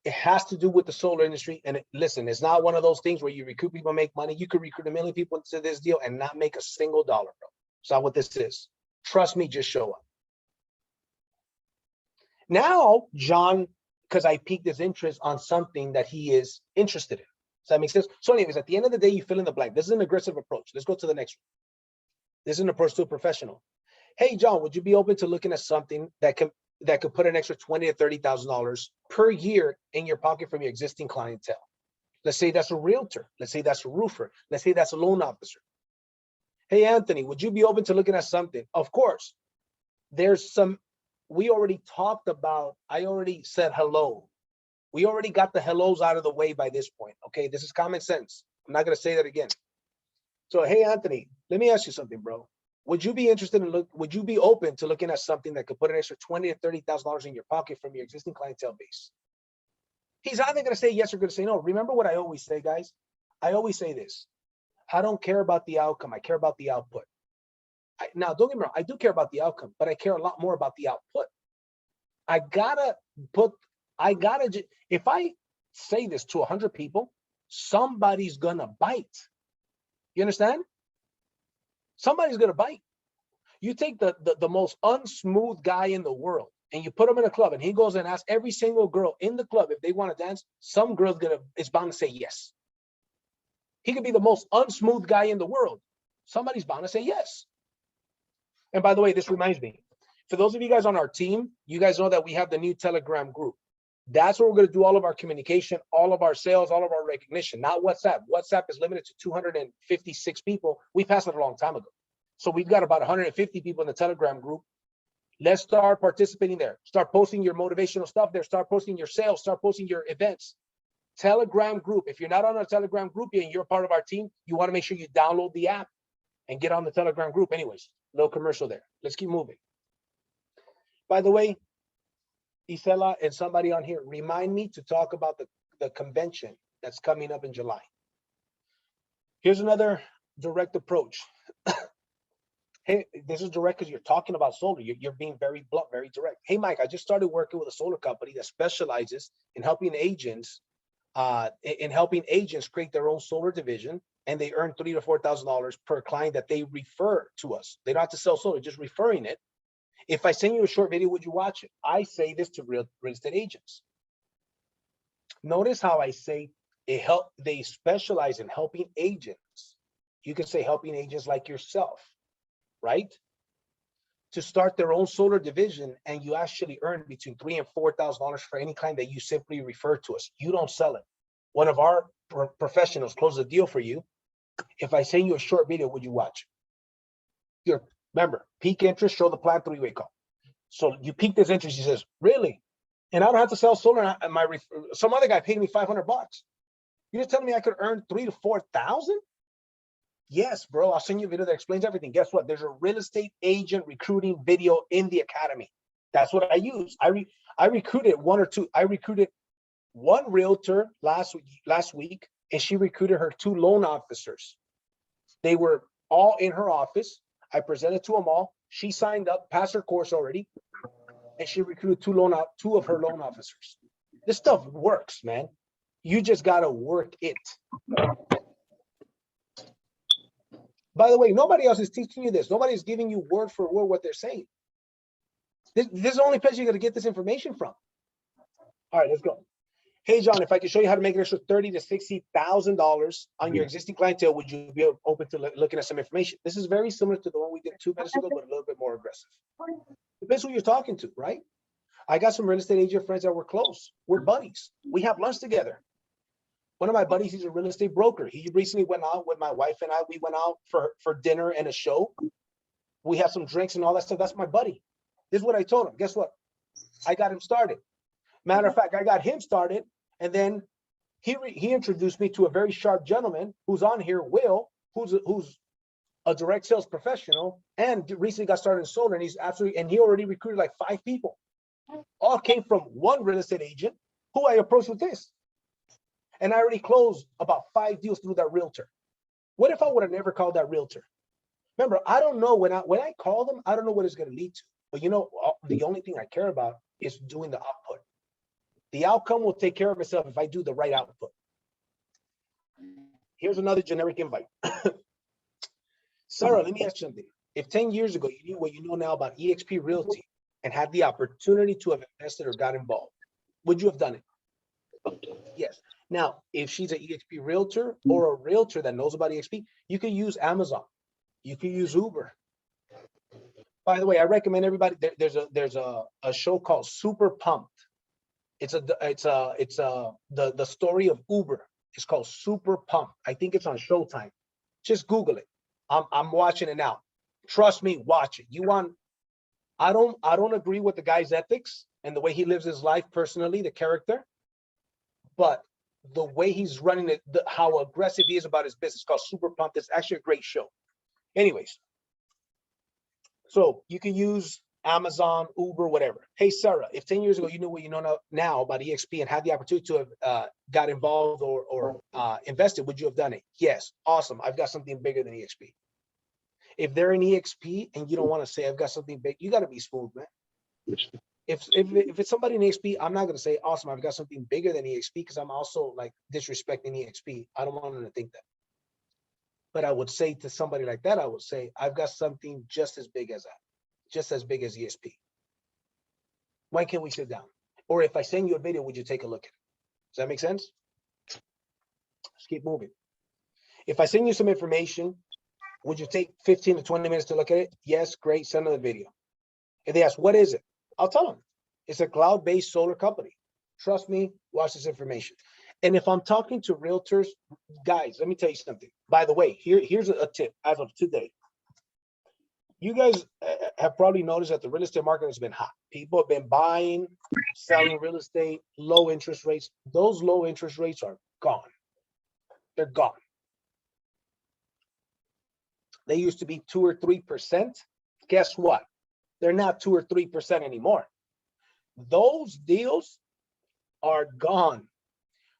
It has to do with the solar industry. And listen, it's not one of those things where you recruit people and make money. You could recruit 1 million people into this deal and not make a single dollar, bro. It's not what this is. Trust me, just show up. Now, John, because I piqued his interest on something that he is interested in. Does that make sense? So anyways, at the end of the day, you fill in the blank. This is an aggressive approach. Let's go to the next one. This is an approach to a professional. Hey, John, would you be open to looking at something that could put an extra $20,000 to $30,000 per year in your pocket from your existing clientele? Let's say that's a realtor. Let's say that's a roofer. Let's say that's a loan officer. Hey, Anthony, would you be open to looking at something? Of course. There's some, we already talked about, I already said hello. We already got the hellos out of the way by this point. Okay, this is common sense. I'm not going to say that again. So, hey, Anthony, let me ask you something, bro. Would you be interested in would you be open to looking at something that could put an extra $20,000 to $30,000 in your pocket from your existing clientele base? He's either going to say yes or going to say no. Remember what I always say, guys? I always say this. I don't care about the outcome. I care about the output. Now, don't get me wrong. I do care about the outcome, but I care a lot more about the output. If I say this to 100 people, somebody's going to bite. You understand? Somebody's going to bite. You take the most unsmooth guy in the world and you put him in a club and he goes and asks every single girl in the club if they want to dance, some girl's is bound to say yes. He could be the most unsmooth guy in the world. Somebody's bound to say yes. And by the way, this reminds me, for those of you guys on our team, you guys know that we have the new Telegram group. That's where we're going to do all of our communication, all of our sales, all of our recognition, not WhatsApp. WhatsApp is limited to 256 people. We passed it a long time ago. So we've got about 150 people in the Telegram group. Let's start participating there. Start posting your motivational stuff there. Start posting your sales. Start posting your events. Telegram group. If you're not on our Telegram group and you're part of our team, you want to make sure you download the app and get on the Telegram group. Anyways, no commercial there. Let's keep moving. By the way, Isela and somebody on here, remind me to talk about the convention that's coming up in July. Here's another direct approach. Hey, this is direct because you're talking about solar. You're being very blunt, very direct. Hey, Mike, I just started working with a solar company that specializes in helping agents create their own solar division, and they earn $3,000 to $4,000 per client that they refer to us. They don't have to sell solar, just referring it. If I send you a short video, would you watch it? I say this to real estate agents. Notice how I say they specialize in helping agents. You can say helping agents like yourself, right? To start their own solar division, and you actually earn between $3,000 and $4,000 for any client that you simply refer to us. You don't sell it. One of our professionals closes a deal for you. If I send you a short video, would you watch? Remember, peak interest, show the plan, three-way call. So you peak this interest, he says, really? And I don't have to sell solar. Some other guy paid me $500. You're just telling me I could earn $3,000 to $4,000? Yes, bro. I'll send you a video that explains everything. Guess what? There's a real estate agent recruiting video in the academy. That's what I use. I recruited one or two. I recruited one realtor last week, and she recruited her 2 loan officers. They were all in her office. I presented to them all. She signed up, passed her course already, and she recruited 2 of her loan officers. This stuff works, man. You just gotta work it. By the way, nobody else is teaching you this. Nobody's giving you word for word what they're saying. This is the only place you're gonna get this information from. All right, let's go. Hey, John, if I could show you how to make an extra $30,000 to $60,000 on your existing clientele, would you be open to looking at some information? This is very similar to the one we did 2 minutes ago, but a little bit more aggressive. Depends who you're talking to, right? I got some real estate agent friends that were close. We're buddies. We have lunch together. One of my buddies, he's a real estate broker. He recently went out with my wife and I. We went out for dinner and a show. We had some drinks and all that stuff. That's my buddy. This is what I told him. Guess what? I got him started. Matter of fact, I got him started. And then he introduced me to a very sharp gentleman who's on here, Will, who's a direct sales professional and recently got started in solar. And he already recruited like 5 people. All came from one real estate agent who I approached with this. And I already closed about 5 deals through that realtor. What if I would have never called that realtor? Remember, I don't know when I call them, I don't know what it's going to lead to. But you know, the only thing I care about is doing the output. The outcome will take care of itself if I do the right output. Here's another generic invite. Sarah, let me ask you something. If 10 years ago you knew what you know now about EXP Realty and had the opportunity to have invested or got involved, would you have done it? Yes. Now, if she's an EXP realtor or a realtor that knows about EXP, you can use Amazon. You can use Uber. By the way, I recommend everybody. There's a show called Super Pumped. It's the story of Uber. It's called Super Pumped. I think it's on Showtime. Just Google it. I'm watching it now. Trust me, watch it. I don't agree with the guy's ethics and the way he lives his life personally, the character, but the way he's running it, how aggressive he is about his business, called Super Pumped. It's actually a great show. Anyways, so you can use Amazon, Uber, whatever. Hey, Sarah, if 10 years ago you knew what you know now about EXP and had the opportunity to have got involved or invested, would you have done it? Yes. Awesome. I've got something bigger than EXP. If they're in EXP and you don't want to say I've got something big, you got to be smooth, man. If it's somebody in EXP, I'm not going to say, awesome, I've got something bigger than EXP, because I'm also like disrespecting EXP. I don't want them to think that. But I would say to somebody like that, I would say, I've got something just as big as that, just as big as ESP. When can we sit down? Or if I send you a video, would you take a look at it? Does that make sense? Let's keep moving. If I send you some information, would you take 15 to 20 minutes to look at it? Yes, great, send them the video. If they ask, what is it? I'll tell them. It's a cloud-based solar company. Trust me, watch this information. And if I'm talking to realtors, guys, let me tell you something. By the way, here's a tip as of today. You guys have probably noticed that the real estate market has been hot. People have been buying, selling real estate, low interest rates. Those low interest rates are gone. They're gone. They used to be 2 or 3%. Guess what? They're not 2 or 3% anymore. Those deals are gone.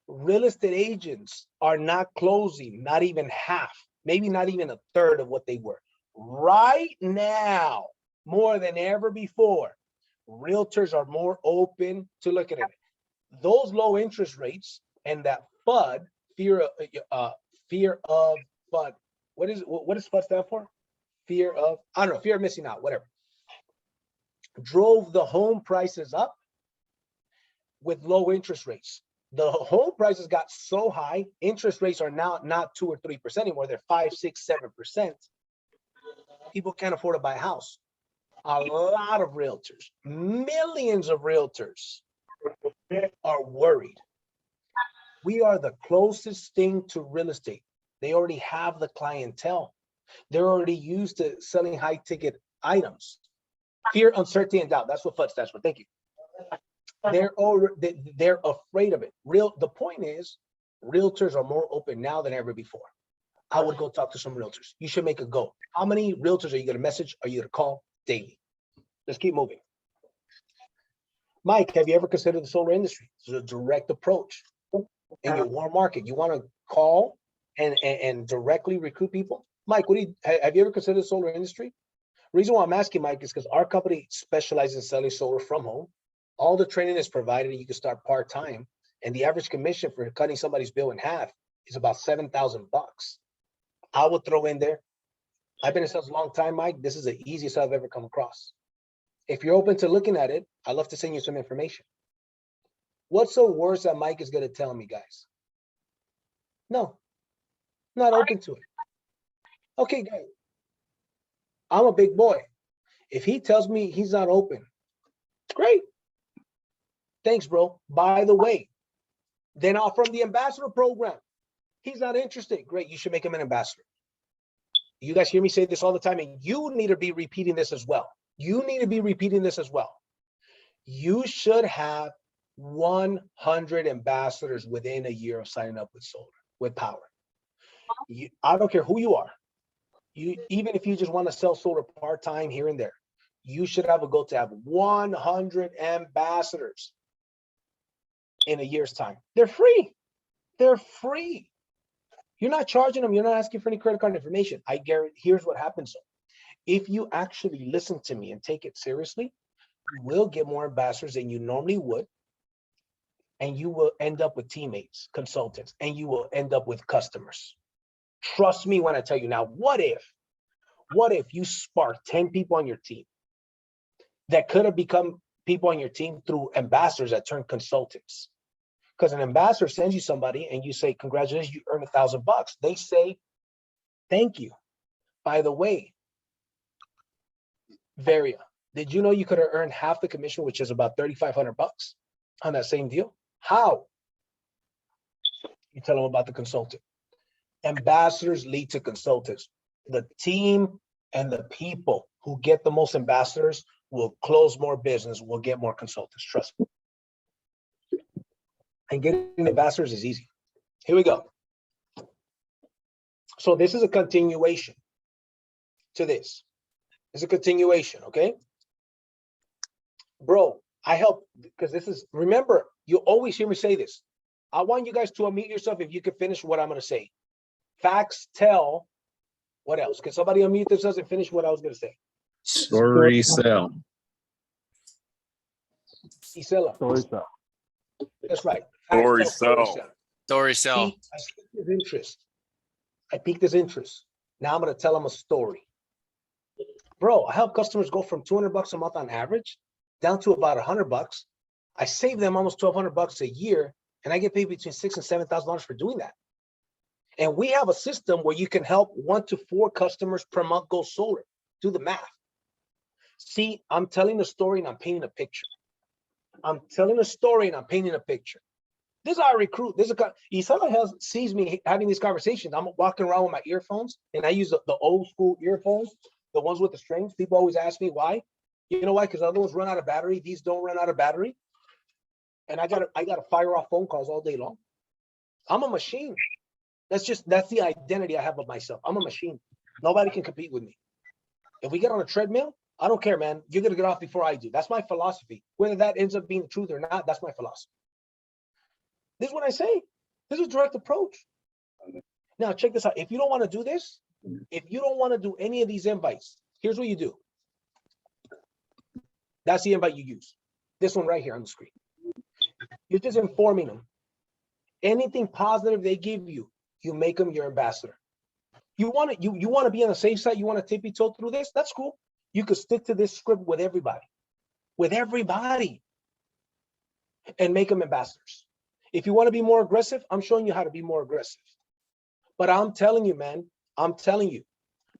Real estate agents are not closing, not even half, maybe not even a third of what they were. Right now, more than ever before, realtors are more open to looking at it. Those low interest rates and that FUD, fear of FUD. What does FUD stand for? Fear of, I don't know, fear of missing out, whatever. Drove the home prices up with low interest rates. The home prices got so high, interest rates are now not 2 or 3% anymore. They're 5, 6, 7%. People can't afford to buy a house. A lot of realtors, millions of realtors are worried. We are the closest thing to real estate. They already have the clientele. They're already used to selling high ticket items. Fear, uncertainty, and doubt. That's what FUD stands for. Thank you. They're afraid of it. The point is, realtors are more open now than ever before. I would go talk to some realtors. You should make a goal. How many realtors are you going to message? Are you going to call daily? Let's keep moving. Mike, have you ever considered the solar industry? It's a direct approach. In your warm market, you want to call and directly recruit people? Mike, have you ever considered the solar industry? Reason why I'm asking, Mike, is because our company specializes in selling solar from home. All the training is provided. You can start part-time, and the average commission for cutting somebody's bill in half is about $7,000. I would throw in there. I've been in sales a long time, Mike. This is the easiest I've ever come across. If you're open to looking at it, I'd love to send you some information. What's the worst that Mike is going to tell me, guys? No, not open to it. Okay, guys. I'm a big boy. If he tells me he's not open, great. Thanks, bro. By the way, then I'll from the ambassador program. He's not interested. Great. You should make him an ambassador. You guys hear me say this all the time, and you need to be repeating this as well. You need to be repeating this as well. You should have 100 ambassadors within a year of signing up with solar, with Powur. I don't care who you are. Even if you just want to sell solar part-time here and there, you should have a goal to have 100 ambassadors in a year's time. They're free. They're free. You're not charging them. You're not asking for any credit card information. I guarantee. Here's what happens. So if you actually listen to me and take it seriously, you will get more ambassadors than you normally would. And you will end up with teammates, consultants, and you will end up with customers. Trust me when I tell you. Now, what if you spark 10 people on your team that could have become people on your team through ambassadors that turn consultants? Because an ambassador sends you somebody and you say, congratulations, you earned $1,000. They say, thank you. By the way, Varia, did you know you could have earned half the commission, which is about $3,500 on that same deal? How? You tell them about the consultant. Ambassadors lead to consultants. The team and the people who get the most ambassadors will close more business, will get more consultants. Trust me. And getting ambassadors is easy. Here we go. So this is a continuation to this. It's a continuation, okay? Bro, I help because this is, remember, you always hear me say this. I want you guys to unmute yourself if you can finish what I'm going to say. Facts tell, what else? Can somebody unmute themselves and finish what I was going to say? Story sell. Isela. Story sell. That's right. Story Facts tell, sell. Story sell. I piqued his interest. Now I'm going to tell them a story. Bro, I help customers go from $200 a month on average down to about $100. I save them almost $1,200 a year, and I get paid between $6,000 and $7,000 for doing that. And we have a system where you can help 1 to 4 customers per month go solar. Do the math. See, I'm telling a story and I'm painting a picture. I'm telling a story and I'm painting a picture. This is how I recruit. This is Isela sees me having these conversations. I'm walking around with my earphones, and I use the old school earphones, the ones with the strings. People always ask me why. You know why? Because other ones run out of battery. These don't run out of battery. And I gotta fire off phone calls all day long. I'm a machine. That's the identity I have of myself. I'm a machine. Nobody can compete with me. If we get on a treadmill, I don't care, man. You're gonna get off before I do. That's my philosophy. Whether that ends up being the truth or not, that's my philosophy. This is what I say. This is a direct approach. Now check this out. If you don't want to do this, if you don't want to do any of these invites, here's what you do. That's the invite you use. This one right here on the screen. You're just informing them. Anything positive they give you, you make them your ambassador. You want to be on the safe side, you want to tippy-toe through this, that's cool. You could stick to this script with everybody, and make them ambassadors. If you want to be more aggressive, I'm showing you how to be more aggressive. But I'm telling you, man,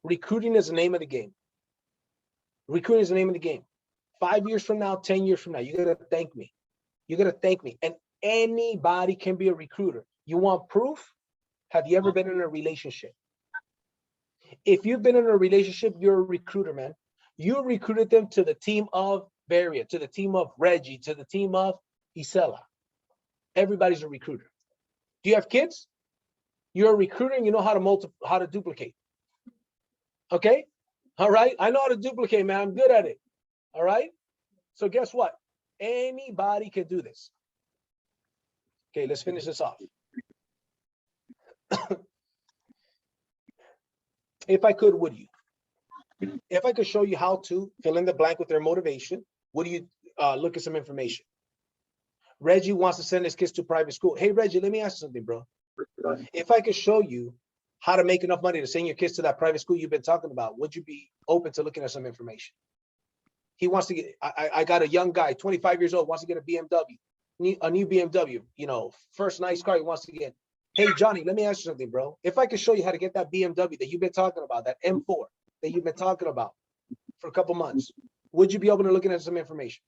recruiting is the name of the game. Recruiting is the name of the game. 5 years from now, 10 years from now, you gotta thank me. You gotta thank me. And anybody can be a recruiter. You want proof? Have you ever been in a relationship? If you've been in a relationship, you're a recruiter, man. You recruited them to the team of Baria, to the team of Reggie, to the team of Isela. Everybody's a recruiter. Do you have kids? You're a recruiter and you know how to duplicate. Okay? All right. I know how to duplicate, man. I'm good at it. All right. So guess what? Anybody can do this. Okay, let's finish this off. If I could, would you? If I could show you how to fill in the blank with their motivation, would you look at some information? Reggie wants to send his kids to private school. Hey, Reggie, let me ask you something, bro. If I could show you how to make enough money to send your kids to that private school you've been talking about, would you be open to looking at some information? He wants to get, I got a young guy, 25 years old, wants to get a BMW, a new BMW, you know, first nice car he wants to get. Hey, Johnny, let me ask you something, bro. If I could show you how to get that BMW that you've been talking about, that M4 that you've been talking about for a couple months, would you be open to looking at some information?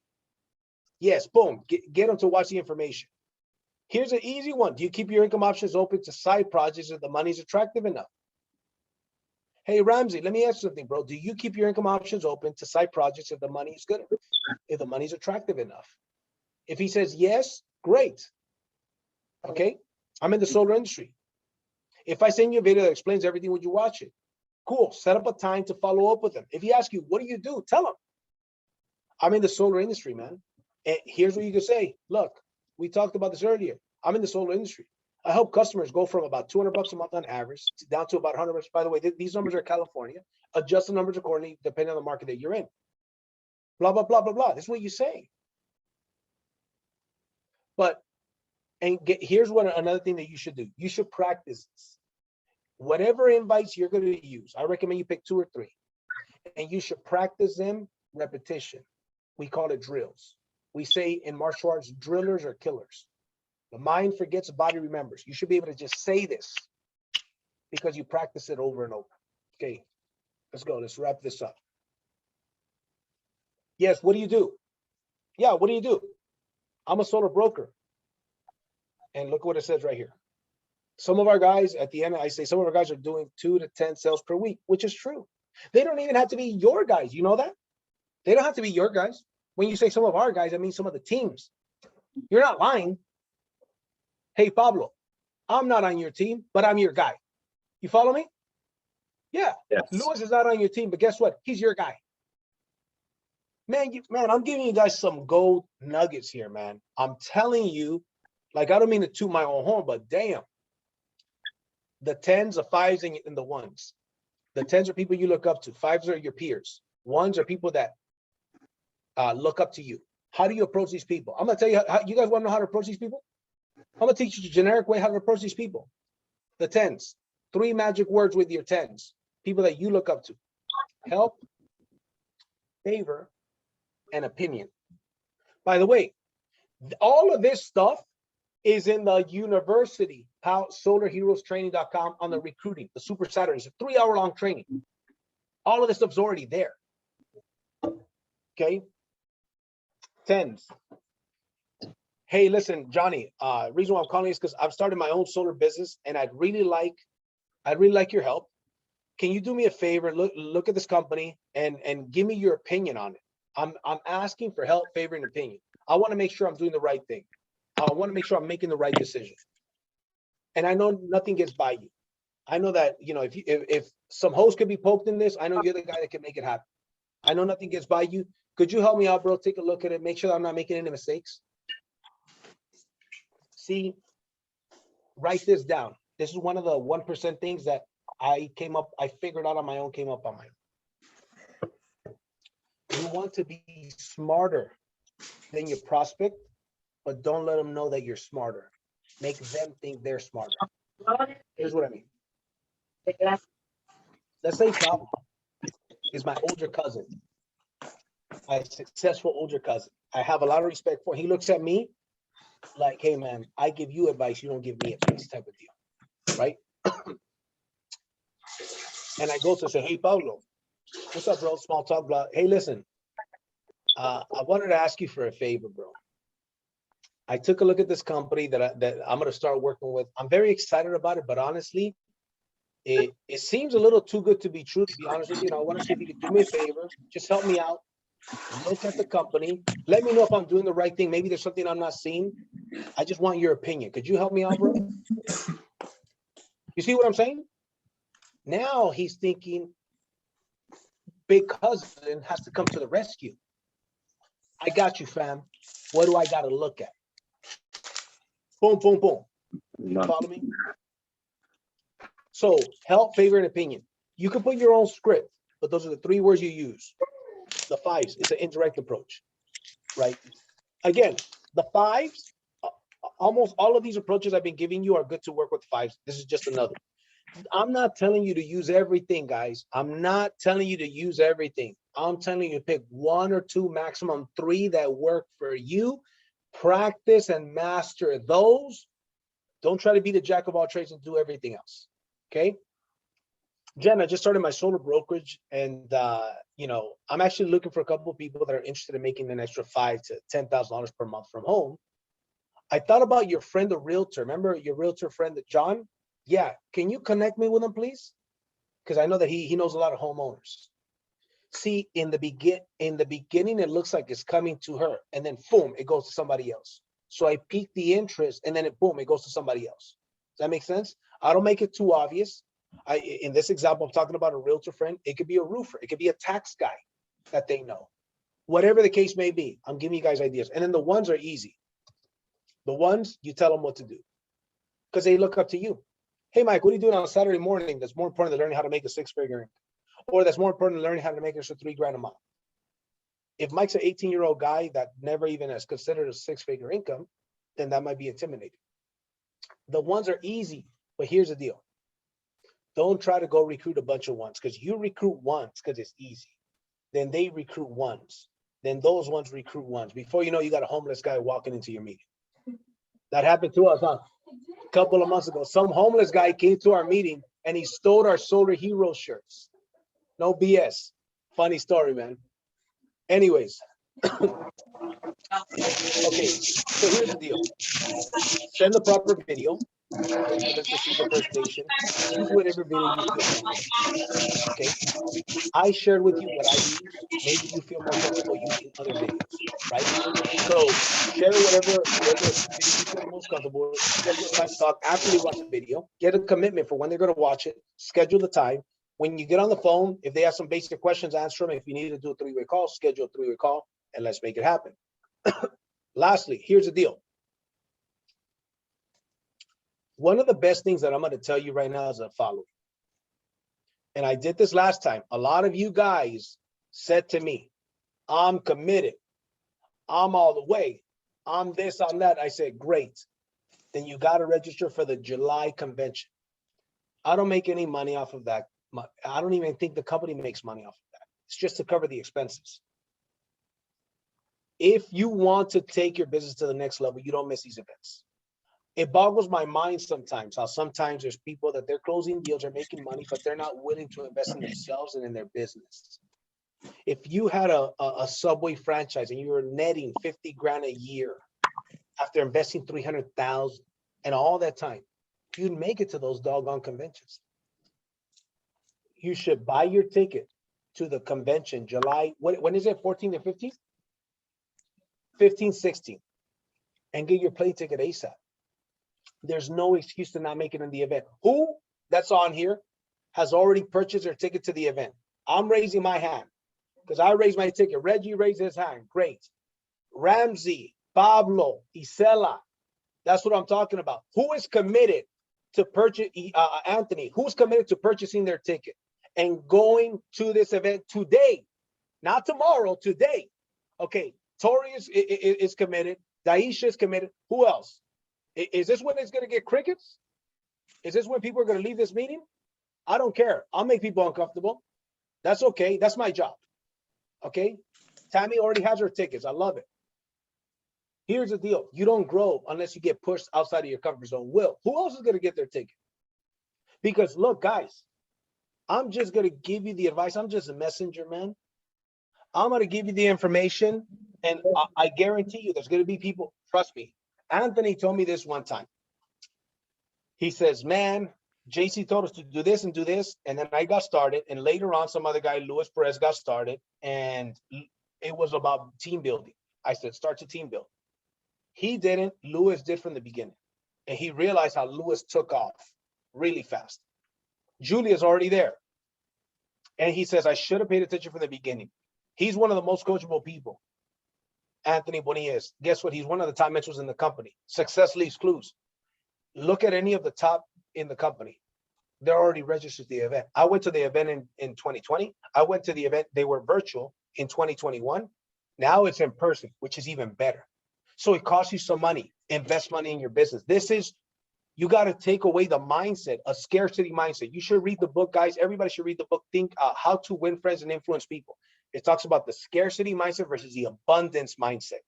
Yes, boom, get them to watch the information. Here's an easy one. Do you keep your income options open to side projects if the money's attractive enough? Hey, Ramsey, let me ask you something, bro. Do you keep your income options open to side projects if the money is good, if the money's attractive enough? If he says yes, great. Okay, I'm in the solar industry. If I send you a video that explains everything, would you watch it? Cool, set up a time to follow up with him. If he asks you, what do you do? Tell him. I'm in the solar industry, man. And here's what you can say. Look, we talked about this earlier. I'm in the solar industry. I help customers go from about $200 a month on average down to about $100. By the way, these numbers are California. Adjust the numbers accordingly, depending on the market that you're in. Blah, blah, blah, blah, blah. This is what you say. But, here's another thing that you should do. You should practice this. Whatever invites you're going to use, I recommend you pick 2 or 3. And you should practice them repetition. We call it drills. We say in martial arts, drillers are killers. The mind forgets, the body remembers. You should be able to just say this because you practice it over and over. Okay, let's go. Let's wrap this up. Yes, what do you do? Yeah, what do you do? I'm a solar broker. And look what it says right here. Some of our guys, at the end, I say some of our guys are doing 2 to 10 sales per week, which is true. They don't even have to be your guys. You know that? They don't have to be your guys. When you say some of our guys, I mean some of the teams. You're not lying. Hey, Pablo, I'm not on your team, but I'm your guy. You follow me? Yeah. Yes. Lewis is not on your team, but guess what? He's your guy. Man, I'm giving you guys some gold nuggets here, man. I'm telling you, like, I don't mean to toot my own horn, but damn. The 10s, the 5s, and the 1s. The 10s are people you look up to. 5s are your peers. 1s are people that look up to you. How do you approach these people? I'm gonna tell you how you guys want to know how to approach these people? I'm gonna teach you the generic way how to approach these people. The 10s, 3 magic words with your 10s. people that you look up to. Help, favor, and opinion. By the way, all of this stuff is in the university, solarheroestraining.com, on the recruiting, the Super Saturdays, a 3-hour-long training. All of this stuff's already there. Okay. 10s. Hey, listen, Johnny, reason why I'm calling is because I've started my own solar business and I'd really like your help. Can you do me a favor? Look at this company and give me your opinion on it. I'm asking for help, favor, and opinion. I want to make sure I'm doing the right thing. I want to make sure I'm making the right decision. And I know nothing gets by you. I know that, you know, if some host could be poked in this, I know you're the guy that can make it happen. I know nothing gets by you. Could you help me out, bro? Take a look at it. Make sure I'm not making any mistakes. See, write this down. This is one of the 1% things that I figured out on my own, came up on my own. You want to be smarter than your prospect, but don't let them know that you're smarter. Make them think they're smarter. Here's what I mean. Let's say Powur is my older cousin, my successful older cousin. I have a lot of respect for him. He looks at me like, hey man, I give you advice, you don't give me advice, type of deal, right? And I go to say, hey Paulo, what's up, bro? Small talk, blah. Hey, listen, I wanted to ask you for a favor, bro. I took a look at this company that I'm going to start working with. I'm very excited about it, but honestly, it seems a little too good to be true, to be honest with you. I want to see if you could do me a favor, just help me out. Look at the company. Let me know if I'm doing the right thing. Maybe there's something I'm not seeing. I just want your opinion. Could you help me out, bro? You see what I'm saying? Now he's thinking big cousin has to come to the rescue. I got you, fam. What do I got to look at? Boom, boom, boom. You follow me? So help, favor, and opinion. You can put your own script, but those are the 3 words you use. The 5s, it's an indirect approach, right? Again, the 5s, almost all of these approaches I've been giving you are good to work with 5s. This is just another. I'm not telling you to use everything, guys. I'm not telling you to use everything. I'm telling you to pick 1 or 2, maximum 3 that work for you. Practice and master those. Don't try to be the jack of all trades and do everything else. Okay? Jen, I just started my solar brokerage, and you know, I'm actually looking for a couple of people that are interested in making an extra $5,000 to $10,000 per month from home. I thought about your friend, the realtor. Remember your realtor friend, John? Yeah, can you connect me with him, please? Because I know that he knows a lot of homeowners. See, in the beginning, it looks like it's coming to her, and then boom, it goes to somebody else. So I pique the interest, and then it goes to somebody else. Does that make sense? I don't make it too obvious. In this example, I'm talking about a realtor friend. It could be a roofer. It could be a tax guy that they know. Whatever the case may be, I'm giving you guys ideas. And then the ones are easy. The ones, you tell them what to do because they look up to you. Hey, Mike, what are you doing on a Saturday morning that's more important than learning how to make a 6-figure income? Or that's more important than learning how to make an extra $3,000 a month? If Mike's an 18-year-old guy that never even has considered a 6-figure income, then that might be intimidating. The ones are easy, but here's the deal. Don't try to go recruit a bunch of ones, because you recruit ones because it's easy. Then they recruit ones. Then those ones recruit ones. Before you know, you got a homeless guy walking into your meeting. That happened to us, huh? A couple of months ago. Some homeless guy came to our meeting and he stole our Solar Hero shirts. No BS. Funny story, man. Anyways. Okay, so here's the deal. Send the proper video. Let's just see the presentation. Use whatever video you feel comfortable. Okay. I shared with you what I use. Maybe you feel more comfortable using other videos, right? So share whatever video you feel most comfortable. Schedule time to talk after they watch the video. Get a commitment for when they're going to watch it. Schedule the time. When you get on the phone, if they have some basic questions, answer them. If you need to do a 3-way call, schedule a 3-way call, and let's make it happen. Lastly, here's the deal. One of the best things that I'm going to tell you right now is the following. And I did this last time. A lot of you guys said to me, I'm committed. I'm all the way. I'm this, I'm that. I said, great. Then you got to register for the July convention. I don't make any money off of that I don't even think the company makes money off of that. It's just to cover the expenses. If you want to take your business to the next level, you don't miss these events. It boggles my mind sometimes how sometimes there's people that they're closing deals, are making money, but they're not willing to invest in themselves and in their business. If you had a Subway franchise and you were netting 50 grand a year after investing 300,000 and all that time, you'd make it to those doggone conventions. You should buy your ticket to the convention July. When is it? 14 and 15? 15, 16, and get your plane ticket ASAP. There's no excuse to not make it in the event. Who that's on here has already purchased their ticket to the event? I'm raising my hand because I raised my ticket. Reggie raised his hand. Great. Ramsey, Pablo, Isela. That's what I'm talking about. Who is committed to purchase, Anthony, who's committed to purchasing their ticket and going to this event today? Not tomorrow, today. Okay, Tori is committed. Daisha is committed. Who else? Is this when it's going to get crickets? Is this when people are going to leave this meeting? I don't care. I'll make people uncomfortable. That's okay. That's my job. Okay. Tammy already has her tickets. I love it. Here's the deal. You don't grow unless you get pushed outside of your comfort zone. Will, who else is going to get their ticket? Because look, guys, I'm just going to give you the advice. I'm just a messenger, man. I'm going to give you the information, and I guarantee you there's going to be people, trust me. Anthony told me this one time. He says, man, JC told us to do this and do this. And then I got started. And later on, some other guy, Luis Perez, got started. And it was about team building. I said, start to team build. He didn't. Luis did from the beginning. And he realized how Luis took off really fast. Julia's already there. And he says, I should have paid attention from the beginning. He's one of the most coachable people. Anthony Bonillas, guess what? He's one of the top mentors in the company. Success leaves clues. Look at any of the top in the company. They're already registered the event. I went to the event in 2020. I went to the event. They were virtual in 2021. Now it's in person, which is even better. So it costs you some money. Invest money in your business. This is, you got to take away the mindset, a scarcity mindset. You should read the book, guys. Everybody should read the book, Think How to Win Friends and Influence People. It talks about the scarcity mindset versus the abundance mindset.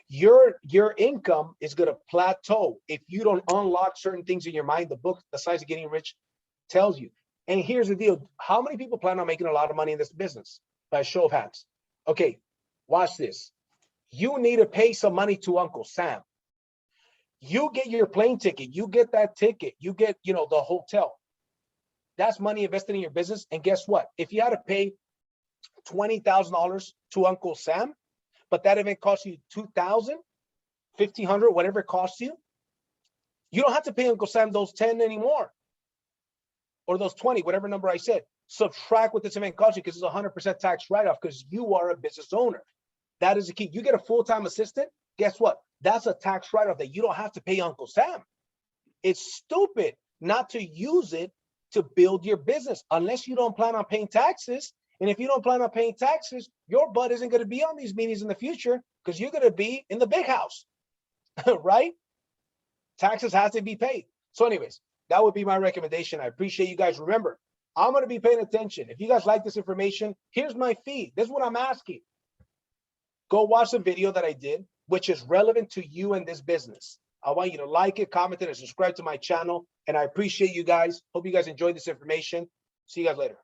Your income is going to plateau if you don't unlock certain things in your mind. The book, The Science of Getting Rich, tells you. And here's the deal. How many people plan on making a lot of money in this business? By a show of hands. Okay, watch this. You need to pay some money to Uncle Sam. You get your plane ticket. You get that ticket. You get, the hotel. That's money invested in your business. And guess what? If you had to pay $20,000 to Uncle Sam, but that event costs you $2,000, $1,500, whatever it costs you, you don't have to pay Uncle Sam those 10 anymore, or those 20, whatever number I said. Subtract what this event costs you because it's 100% tax write-off because you are a business owner. That is the key. You get a full-time assistant, guess what? That's a tax write-off that you don't have to pay Uncle Sam. It's stupid not to use it to build your business unless you don't plan on paying taxes. And if you don't plan on paying taxes, your butt isn't going to be on these meetings in the future because you're going to be in the big house, right? Taxes has to be paid. So anyways, that would be my recommendation. I appreciate you guys. Remember, I'm going to be paying attention. If you guys like this information, here's my feed. This is what I'm asking. Go watch the video that I did, which is relevant to you and this business. I want you to like it, comment it, and subscribe to my channel. And I appreciate you guys. Hope you guys enjoyed this information. See you guys later.